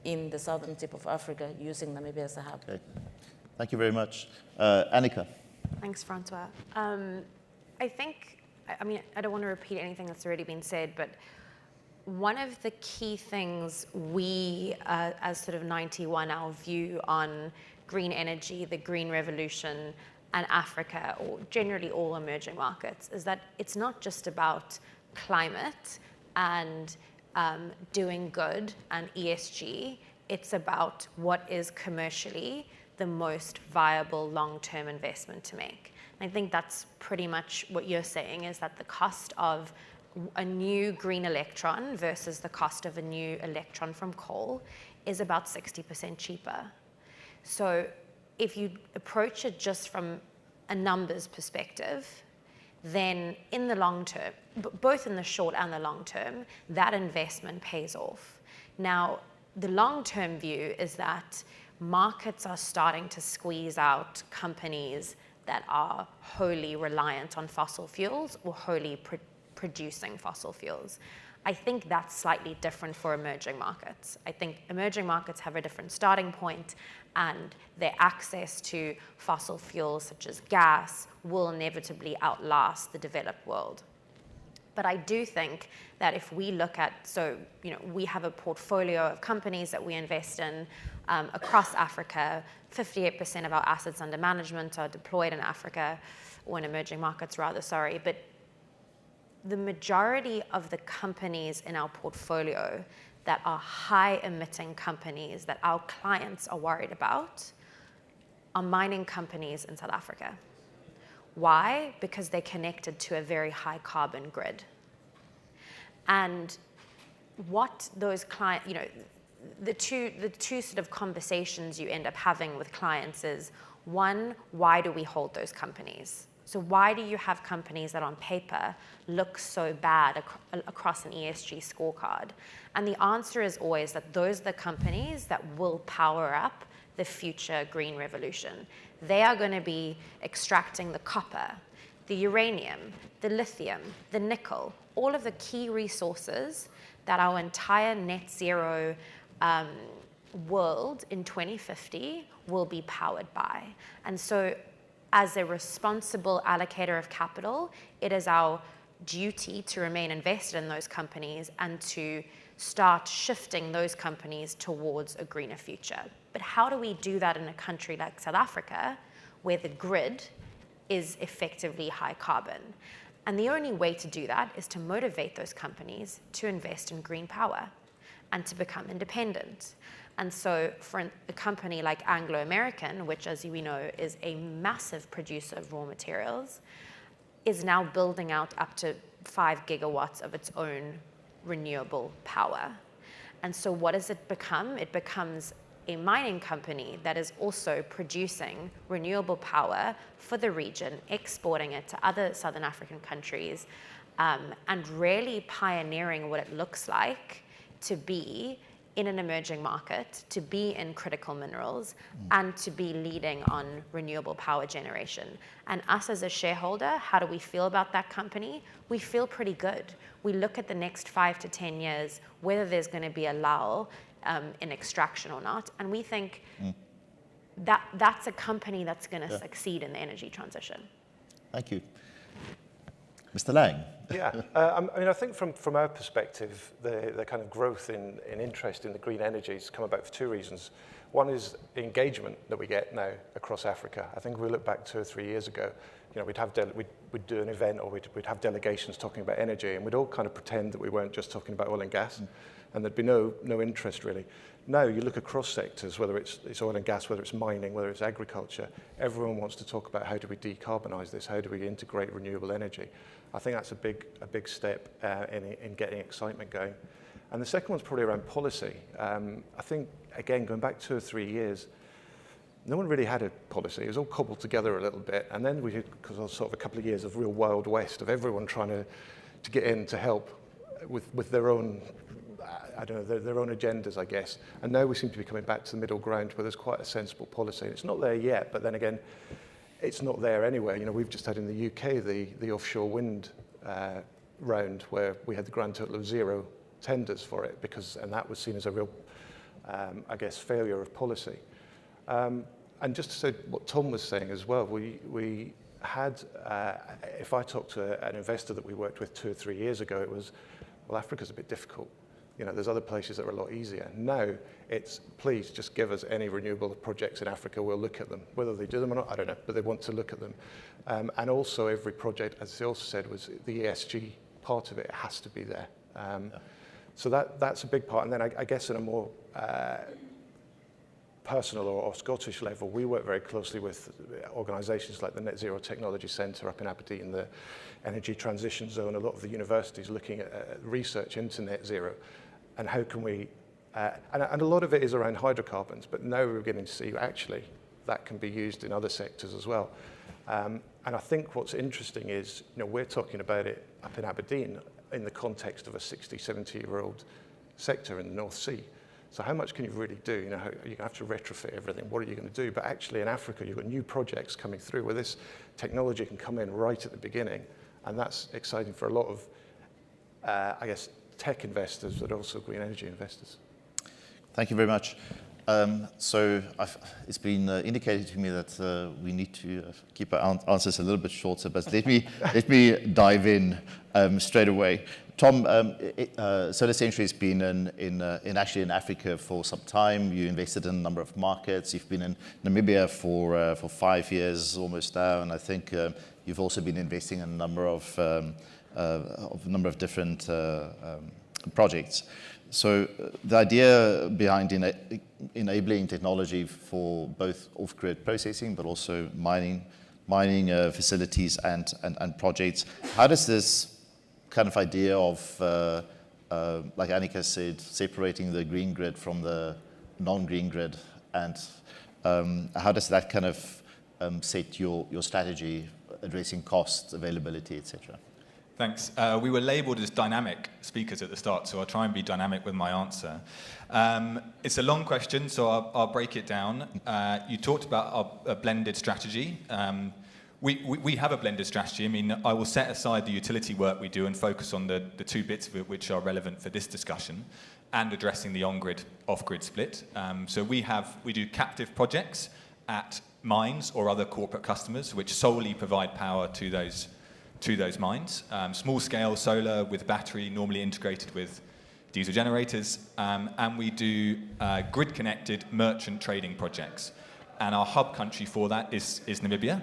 in the southern tip of Africa using Namibia as a hub. Okay. Thank you very much. Annika. Thanks, Francois. I think I mean, I don't want to repeat anything that's already been said, but one of the key things we, as sort of 91, our view on green energy, the green revolution, and Africa, or generally all emerging markets, is that it's not just about climate and doing good and ESG. It's about what is commercially the most viable long-term investment to make. And I think that's pretty much what you're saying, is that the cost of a new green electron versus the cost of a new electron from coal is about 60% cheaper. So if you approach it just from a numbers perspective, then in the long term, both in the short and the long term, that investment pays off. Now, the long-term view is that markets are starting to squeeze out companies that are wholly reliant on fossil fuels or wholly producing fossil fuels. I think that's slightly different for emerging markets. I think emerging markets have a different starting point, and their access to fossil fuels such as gas will inevitably outlast the developed world. But I do think that if we look at, so we have a portfolio of companies that we invest in across Africa. 58% of our assets under management are deployed in Africa, or in emerging markets rather, sorry. But the majority of the companies in our portfolio that are high emitting companies that our clients are worried about are mining companies in South Africa. Why? Because they're connected to a very high carbon grid. And what those clients, the two sort of conversations you end up having with clients is, one, why do we hold those companies? So why do you have companies that on paper look so bad across an ESG scorecard? And the answer is always that those are the companies that will power up the future green revolution. They are going to be extracting the copper, the uranium, the lithium, the nickel, all of the key resources that our entire net zero world in 2050 will be powered by. And so as a responsible allocator of capital, it is our duty to remain invested in those companies and to start shifting those companies towards a greener future. But how do we do that in a country like South Africa, where the grid is effectively high carbon? And the only way to do that is to motivate those companies to invest in green power and to become independent. And so for a company like Anglo American, which as we know is a massive producer of raw materials, is now building out up to 5 gigawatts of its own renewable power. And so what does it become? It becomes a mining company that is also producing renewable power for the region, exporting it to other Southern African countries, and really pioneering what it looks like to be in an emerging market, to be in critical minerals, and to be leading on renewable power generation. And us as a shareholder, how do we feel about that company? We feel pretty good. We look at the next 5 to 10 years, whether there's going to be a lull in extraction or not, and we think that that's a company that's going to succeed in the energy transition. Thank you. Mr. Lang. Yeah, I mean, I think from our perspective, the kind of growth in interest in the green energy has come about for two reasons. One is the engagement that we get now across Africa. I think if we look back 2 or 3 years ago, we'd do an event or we'd have delegations talking about energy, and we'd all kind of pretend that we weren't just talking about oil and gas, and there'd be no interest really. Now you look across sectors, whether it's oil and gas, whether it's mining, whether it's agriculture, everyone wants to talk about how do we decarbonize this, how do we integrate renewable energy. I think that's a big step in getting excitement going. And the second one's probably around policy. I think, again, going back 2 or 3 years, no one really had a policy. It was all cobbled together a little bit. And then we had sort of a couple of years of real Wild West of everyone trying to get in to help with their own, I don't know, their own agendas, I guess. And now we seem to be coming back to the middle ground where there's quite a sensible policy. It's not there yet, but then again, it's not there anywhere. We've just had in the UK the offshore wind round where we had the grand total of 0 tenders for it and that was seen as a real, I guess, failure of policy. And just to say what Tom was saying as well, we had, if I talked to an investor that we worked with 2 or 3 years ago, it was, well, Africa's a bit difficult. You know, there's other places that are a lot easier. Now it's, please just give us any renewable projects in Africa, we'll look at them. Whether they do them or not, I don't know, but they want to look at them. And also every project, as they also said, was the ESG part of it has to be there. So that's a big part. And then I guess at a more personal or Scottish level, we work very closely with organisations like the Net Zero Technology Centre up in Aberdeen, the Energy Transition Zone, a lot of the universities looking at research into net zero, and how can we, and a lot of it is around hydrocarbons, but now we're beginning to see actually that can be used in other sectors as well. And I think what's interesting is, you know, we're talking about it up in Aberdeen in the context of a 60, 70-year-old sector in the North Sea. So how much can you really do? You know, you have to retrofit everything. What are you going to do? But actually in Africa, you've got new projects coming through where this technology can come in right at the beginning. And that's exciting for a lot of, I guess, tech investors, but also green energy investors. Thank you very much. So it's been indicated to me that we need to keep our answers a little bit shorter, but let me dive in straight away. Tom, SolarCentury has been actually in Africa for some time. You invested in a number of markets. You've been in Namibia for 5 years almost now, and I think you've also been investing in a number of different projects. So the idea behind enabling technology for both off-grid processing, but also mining facilities and projects, how does this kind of idea of, like Annika said, separating the green grid from the non-green grid, and how does that kind of set your strategy addressing cost, availability, etc.? Thanks. We were labelled as dynamic speakers at the start, so I'll try and be dynamic with my answer. It's a long question, so I'll break it down. You talked about a blended strategy. We have a blended strategy. I mean, I will set aside the utility work we do and focus on the two bits of it which are relevant for this discussion and addressing the on-grid, off-grid split. So we do captive projects at mines or other corporate customers which solely provide power to those mines. Small-scale solar with battery, normally integrated with diesel generators. And we do grid-connected merchant trading projects. And our hub country for that is Namibia.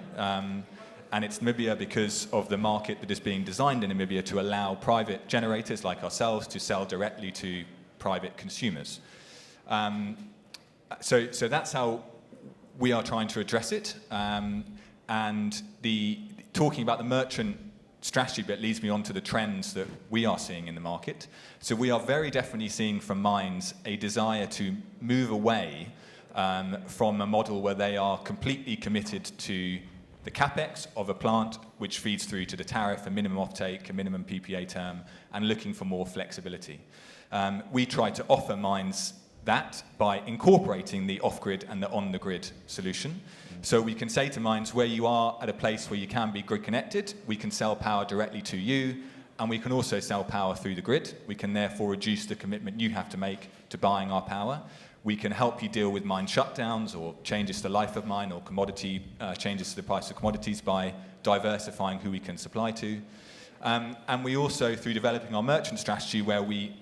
And it's Namibia because of the market that is being designed in Namibia to allow private generators like ourselves to sell directly to private consumers. So that's how we are trying to address it. And talking about the merchant strategy bit leads me on to the trends that we are seeing in the market. So we are very definitely seeing from mines a desire to move away from a model where they are completely committed to the capex of a plant, which feeds through to the tariff, a minimum offtake, a minimum PPA term, and looking for more flexibility. We try to offer mines that by incorporating the off-grid and the on-the-grid solution. So we can say to mines, where you are at a place where you can be grid connected, we can sell power directly to you, and we can also sell power through the grid. We can therefore reduce the commitment you have to make to buying our power. We can help you deal with mine shutdowns or changes to the life of mine or commodity changes to the price of commodities by diversifying who we can supply to. And we also, through developing our merchant strategy, where we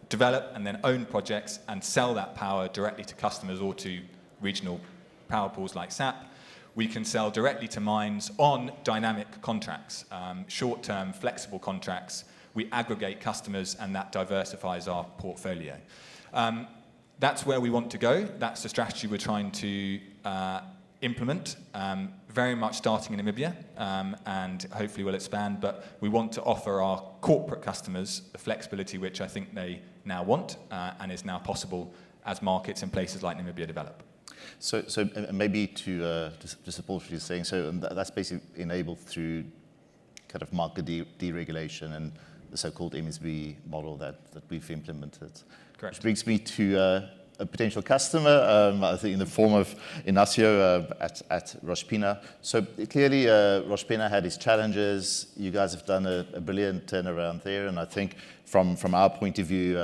develop and then own projects and sell that power directly to customers or to regional power pools like SAP, we can sell directly to mines on dynamic contracts, short-term, flexible contracts. We aggregate customers, and that diversifies our portfolio. That's where we want to go. That's the strategy we're trying to implement, very much starting in Namibia, and hopefully we'll expand, but we want to offer our corporate customers the flexibility which I think they now want and is now possible as markets in places like Namibia develop. So maybe to support what you're saying, so that's basically enabled through kind of market deregulation and the so-called MSB model that we've implemented. Correct. Which brings me to a potential customer, I think in the form of Ignacio at Roshpina. So clearly Roshpina had its challenges. You guys have done a brilliant turnaround there, and I think from our point of view,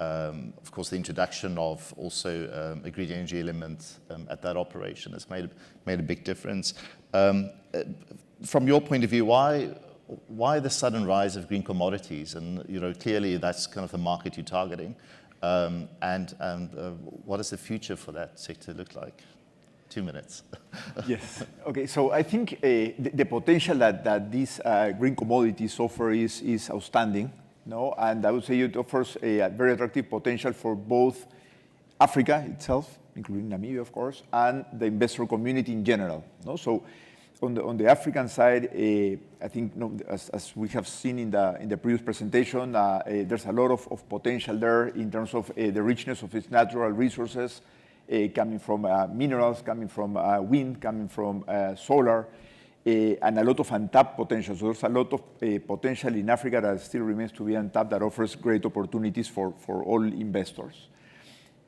Of course, the introduction of also a green energy element at that operation has made a big difference. From your point of view, why the sudden rise of green commodities? And clearly that's kind of the market you're targeting. What does the future for that sector look like? 2 minutes. Yes. Okay. So I think the potential that these green commodities offer is outstanding. No, and I would say it offers a very attractive potential for both Africa itself, including Namibia, of course, and the investor community in general. No, so on the African side, I think as we have seen in the previous presentation, there's a lot of potential there in terms of the richness of its natural resources, coming from minerals, coming from wind, coming from solar, and a lot of untapped potential. So there's a lot of potential in Africa that still remains to be untapped that offers great opportunities for all investors.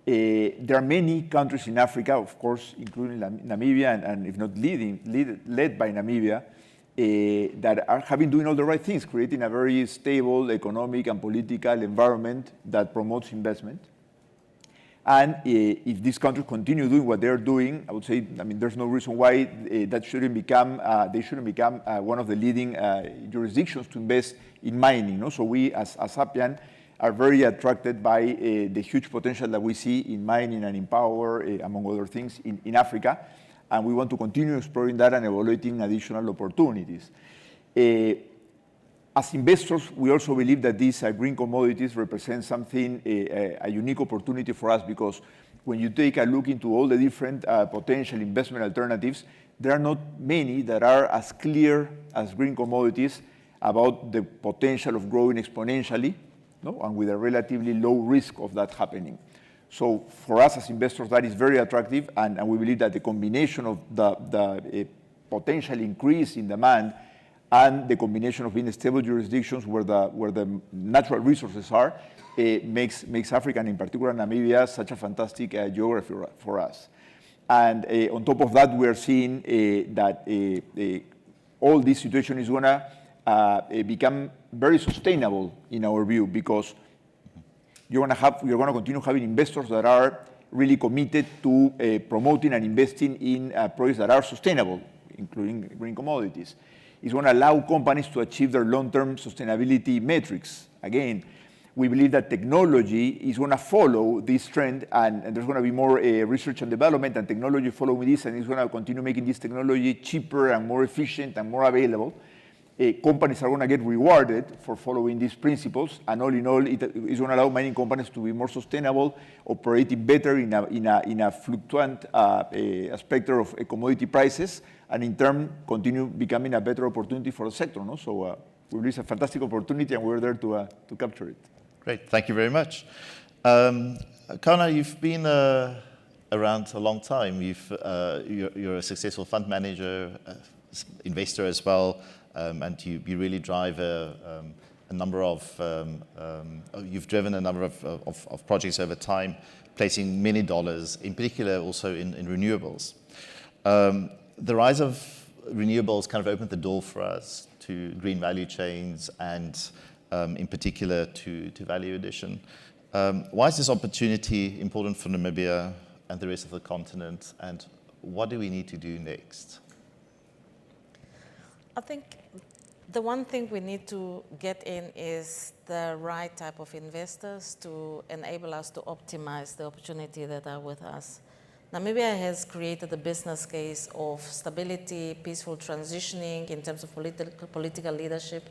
There are many countries in Africa, of course, including Namibia, and if not led by Namibia, that have been doing all the right things, creating a very stable economic and political environment that promotes investment. And if these countries continue doing what they're doing, I would say, there's no reason why they shouldn't become one of the leading jurisdictions to invest in mining. No? So we, as Appian, are very attracted by the huge potential that we see in mining and in power, among other things, in Africa. And we want to continue exploring that and evaluating additional opportunities. As investors, we also believe that these green commodities represent something, a unique opportunity for us, because when you take a look into all the different potential investment alternatives, there are not many that are as clear as green commodities about the potential of growing exponentially, no? And with a relatively low risk of that happening. So for us as investors, that is very attractive, and we believe that the combination of the potential increase in demand and the combination of being stable jurisdictions where the natural resources are, makes Africa, and in particular Namibia, such a fantastic geography for us. And on top of that, we are seeing that all this situation is going to become very sustainable in our view, because you're going to continue having investors that are really committed to promoting and investing in projects that are sustainable, including green commodities. It's going to allow companies to achieve their long-term sustainability metrics. Again, we believe that technology is going to follow this trend, and there's going to be more research and development and technology following this, and it's going to continue making this technology cheaper and more efficient and more available. Companies are going to get rewarded for following these principles, and all in all, it's going to allow mining companies to be more sustainable, operating better in a fluctuant spectrum of commodity prices, and in turn continue becoming a better opportunity for the sector. No? So we believe it's a fantastic opportunity, and we're there to capture it. Great, thank you very much. Kauna, you've been around a long time. You're a successful fund manager, investor as well, and you really drive a number of, you've driven a number of projects over time, placing many dollars, in particular also in renewables. The rise of renewables kind of opened the door for us to green value chains and in particular to value addition. Why is this opportunity important for Namibia and the rest of the continent, and what do we need to do next? I think the one thing we need to get in is the right type of investors to enable us to optimize the opportunity that are with us. Namibia has created a business case of stability, peaceful transitioning in terms of political leadership.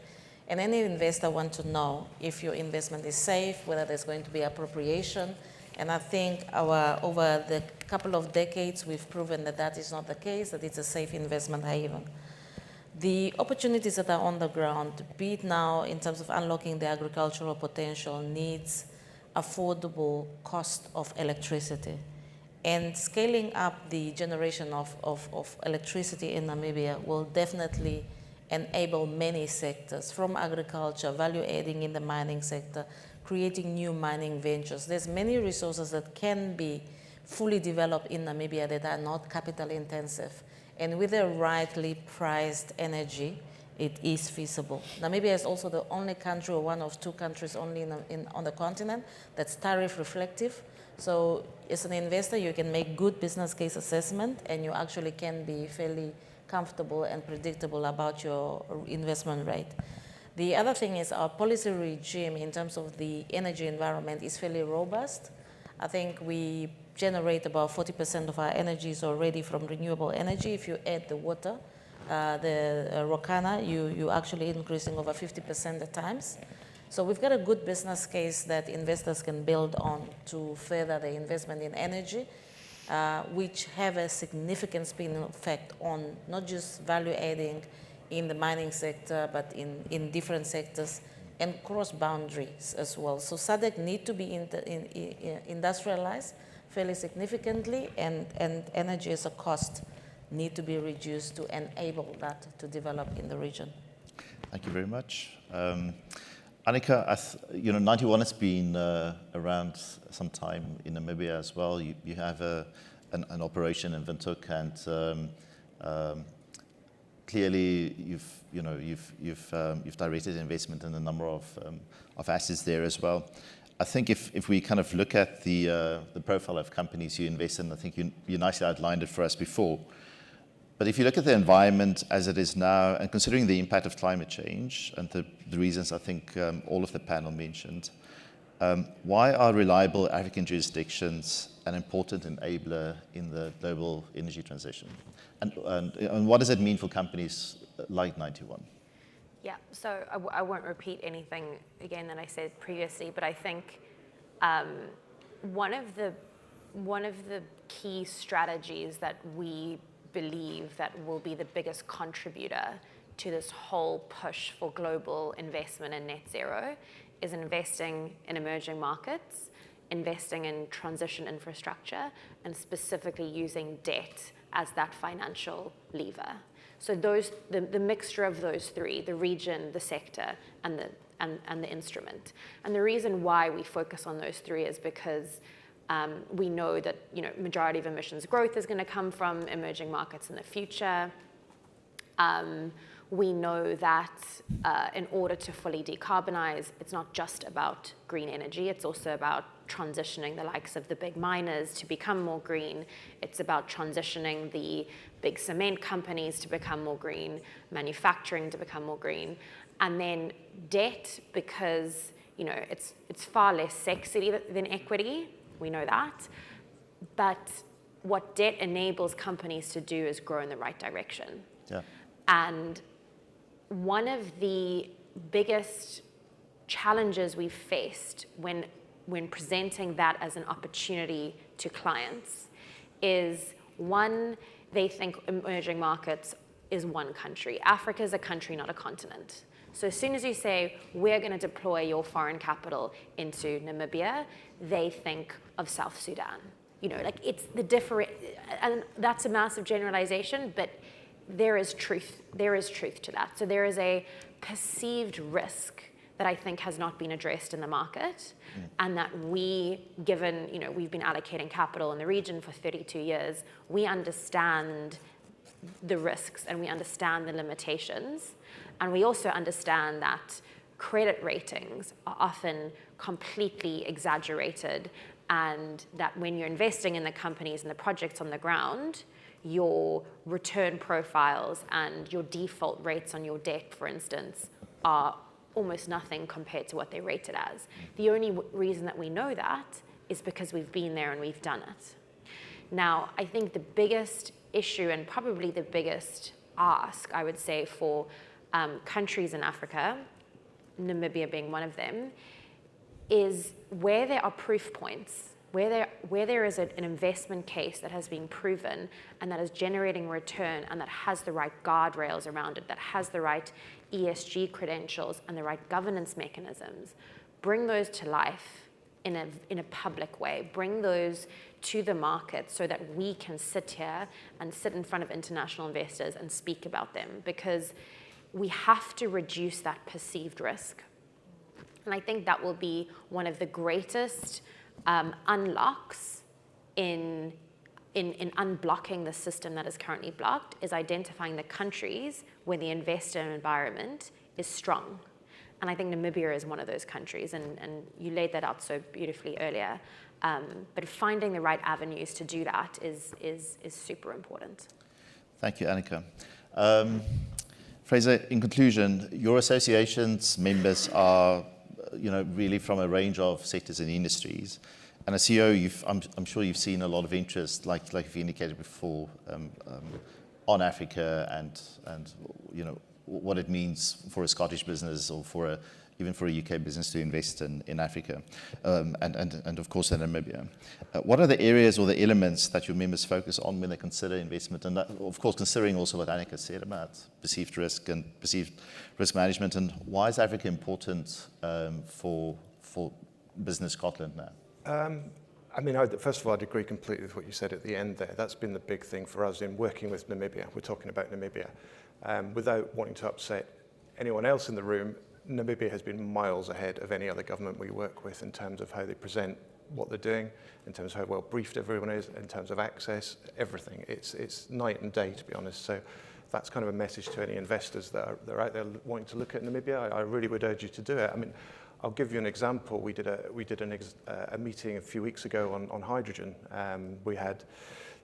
And any investor wants to know if your investment is safe, whether there's going to be appropriation. And I think over the couple of decades, we've proven that that is not the case, that it's a safe investment haven. The opportunities that are on the ground, be it now in terms of unlocking the agricultural potential, needs affordable cost of electricity. And scaling up the generation of electricity in Namibia will definitely enable many sectors, from agriculture, value adding in the mining sector, creating new mining ventures. There's many resources that can be fully developed in Namibia that are not capital intensive. And with a rightly priced energy it is feasible. Namibia is also the only country, or one of two countries only on the continent, that's tariff reflective. So as an investor, you can make good business case assessment, and you actually can be fairly comfortable and predictable about your investment rate. The other thing is our policy regime in terms of the energy environment is fairly robust. I think we generate about 40% of our energy is already from renewable energy. If you add the water, the Rokana, you actually increasing over 50% at times. So we've got a good business case that investors can build on to further the investment in energy, which have a significant spin effect on not just value adding in the mining sector, but in different sectors and cross boundaries as well. So SADC need to be industrialized fairly significantly, and energy as a cost need to be reduced to enable that to develop in the region. Thank you very much. Annika, 91 has been around some time in Namibia as well. You have an operation in Windhoek, and clearly you've directed investment in a number of assets there as well. I think if we kind of look at the profile of companies you invest in, I think you nicely outlined it for us before. But if you look at the environment as it is now, and considering the impact of climate change and the reasons I think all of the panel mentioned, why are reliable African jurisdictions an important enabler in the global energy transition? And what does it mean for companies like 91? Yeah, so I won't repeat anything again that I said previously, but I think one of the key strategies that we believe that will be the biggest contributor to this whole push for global investment in net zero is investing in emerging markets, investing in transition infrastructure, and specifically using debt as that financial lever. So the mixture of those three, the region, the sector, and the instrument. And the reason why we focus on those three is because we know that majority of emissions growth is going to come from emerging markets in the future. We know that in order to fully decarbonize, it's not just about green energy, it's also about transitioning the likes of the big miners to become more green. It's about transitioning the big cement companies to become more green, manufacturing to become more green, and then debt, because it's far less sexy than equity. We know that. But what debt enables companies to do is grow in the right direction. Yeah. And one of the biggest challenges we've faced when presenting that as an opportunity to clients is, one, they think emerging markets is one country. Africa is a country, not a continent. So as soon as you say, we're going to deploy your foreign capital into Namibia, they think of South Sudan. It's the different, and that's a massive generalization, but there is truth to that. So there is a perceived risk that I think has not been addressed in the market, and that given we've been allocating capital in the region for 32 years, we understand the risks and we understand the limitations. And we also understand that credit ratings are often completely exaggerated, and that when you're investing in the companies and the projects on the ground, your return profiles and your default rates on your debt, for instance, are almost nothing compared to what they're rated as. The only reason that we know that is because we've been there and we've done it. Now, I think the biggest issue, and probably the biggest ask, I would say, for countries in Africa, Namibia being one of them, is where there are proof points, where there is an investment case that has been proven and that is generating return and that has the right guardrails around it, that has the right ESG credentials and the right governance mechanisms, bring those to life in a public way, bring those to the market so that we can sit here and sit in front of international investors and speak about them, because we have to reduce that perceived risk. And I think that will be one of the greatest unlocks in in unblocking the system that is currently blocked is identifying the countries where the investor environment is strong. And I think Namibia is one of those countries, and you laid that out so beautifully earlier. But finding the right avenues to do that is super important. Thank you, Annika. Fraser, in conclusion, your association's members are, really from a range of sectors and industries. And as CEO, I'm sure you've seen a lot of interest, like you indicated before, on Africa and what it means for a Scottish business or even for a UK business to invest in Africa, and of course in Namibia. What are the areas or the elements that your members focus on when they consider investment? And that, of course, considering also what Annika said about perceived risk and perceived risk management, and why is Africa important for Business Scotland now? First of all, I'd agree completely with what you said at the end there. That's been the big thing for us in working with Namibia. We're talking about Namibia. Without wanting to upset anyone else in the room, Namibia has been miles ahead of any other government we work with in terms of how they present what they're doing, in terms of how well briefed everyone is, in terms of access, everything. It's night and day, to be honest. So that's kind of a message to any investors that are out there wanting to look at Namibia. I really would urge you to do it. I'll give you an example. We did a meeting a few weeks ago on hydrogen. We had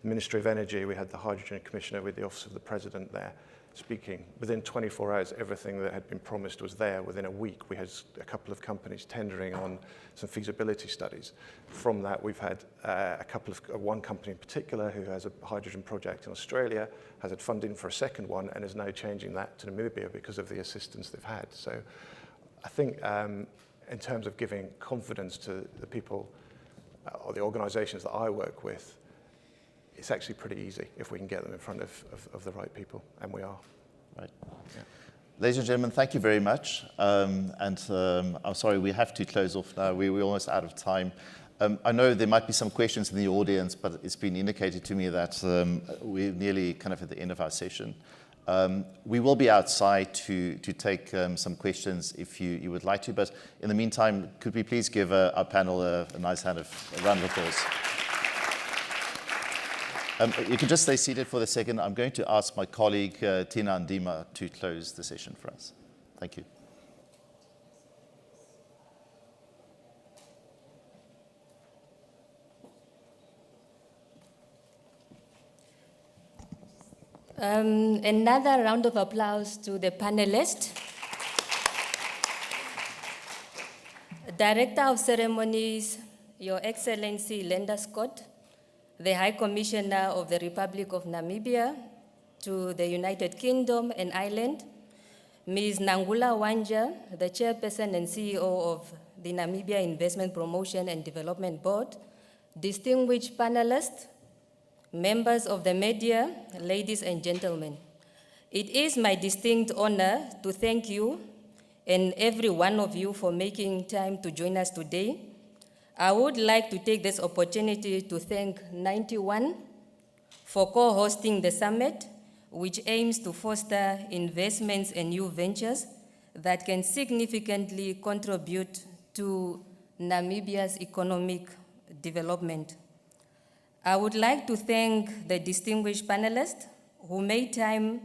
the Ministry of Energy, we had the Hydrogen Commissioner with the Office of the President there speaking. Within 24 hours, everything that had been promised was there. Within a week, we had a couple of companies tendering on some feasibility studies. From that, we've had one company in particular who has a hydrogen project in Australia, has had funding for a second one, and is now changing that to Namibia because of the assistance they've had. So I think in terms of giving confidence to the people or the organizations that I work with, it's actually pretty easy if we can get them in front of the right people, and we are. Right. Yeah. Ladies and gentlemen, thank you very much. I'm sorry, we have to close off now. We're almost out of time. I know there might be some questions in the audience, but it's been indicated to me that we're nearly kind of at the end of our session. We will be outside to take some questions if you would like to, but in the meantime, could we please give our panel a nice round of applause? You can just stay seated for a second. I'm going to ask my colleague, Tina Andima, to close the session for us. Thank you. Another round of applause to the panelists. Director of Ceremonies, Your Excellency Linda Scott, the High Commissioner of the Republic of Namibia to the United Kingdom and Ireland, Ms. Nangula Uaandja, the Chairperson and CEO of the Namibia Investment Promotion and Development Board, distinguished panelists, members of the media, ladies and gentlemen. It is my distinct honor to thank you and every one of you for making time to join us today. I would like to take this opportunity to thank 91 for co-hosting the summit, which aims to foster investments and new ventures that can significantly contribute to Namibia's economic development. I would like to thank the distinguished panelists who made time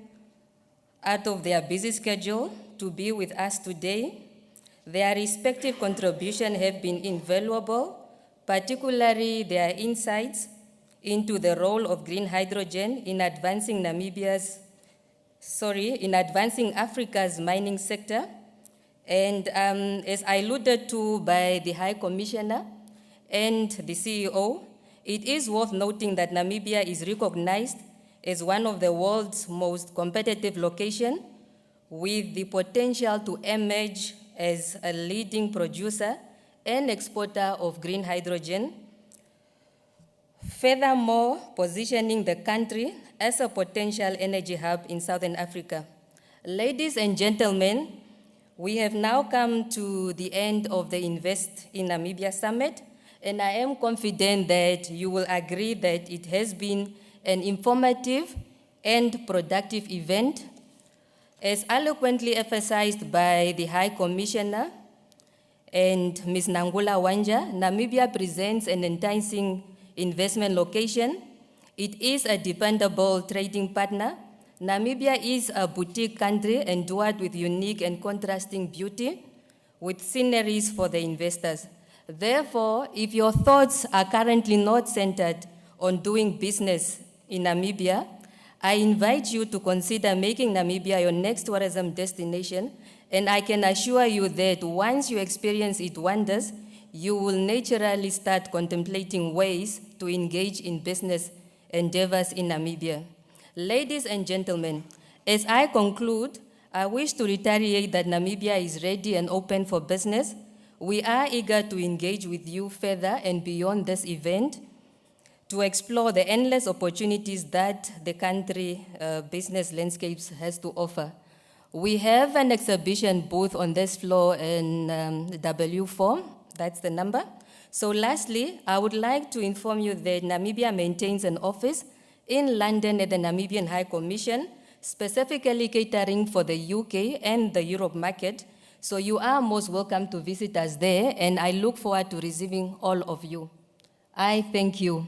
out of their busy schedule to be with us today. Their respective contributions have been invaluable, particularly their insights into the role of green hydrogen in advancing Africa's mining sector. And as alluded to by the High Commissioner and the CEO, it is worth noting that Namibia is recognized as one of the world's most competitive locations, with the potential to emerge as a leading producer and exporter of green hydrogen. Furthermore, positioning the country as a potential energy hub in Southern Africa. Ladies and gentlemen, we have now come to the end of the Invest in Namibia Summit, and I am confident that you will agree that it has been an informative and productive event. As eloquently emphasized by the High Commissioner and Ms. Nangula Uaandja, Namibia presents an enticing investment location. It is a dependable trading partner. Namibia is a boutique country endowed with unique and contrasting beauty, with sceneries for the investors. Therefore, if your thoughts are currently not centered on doing business in Namibia, I invite you to consider making Namibia your next tourism destination, and I can assure you that once you experience its wonders, you will naturally start contemplating ways to engage in business endeavors in Namibia. Ladies and gentlemen, as I conclude, I wish to reiterate that Namibia is ready and open for business. We are eager to engage with you further and beyond this event to explore the endless opportunities that the country business landscapes has to offer. We have an exhibition booth on this floor in W4, that's the number. So lastly, I would like to inform you that Namibia maintains an office in London at the Namibian High Commission, specifically catering for the UK and the Europe market. So you are most welcome to visit us there, and I look forward to receiving all of you. I thank you.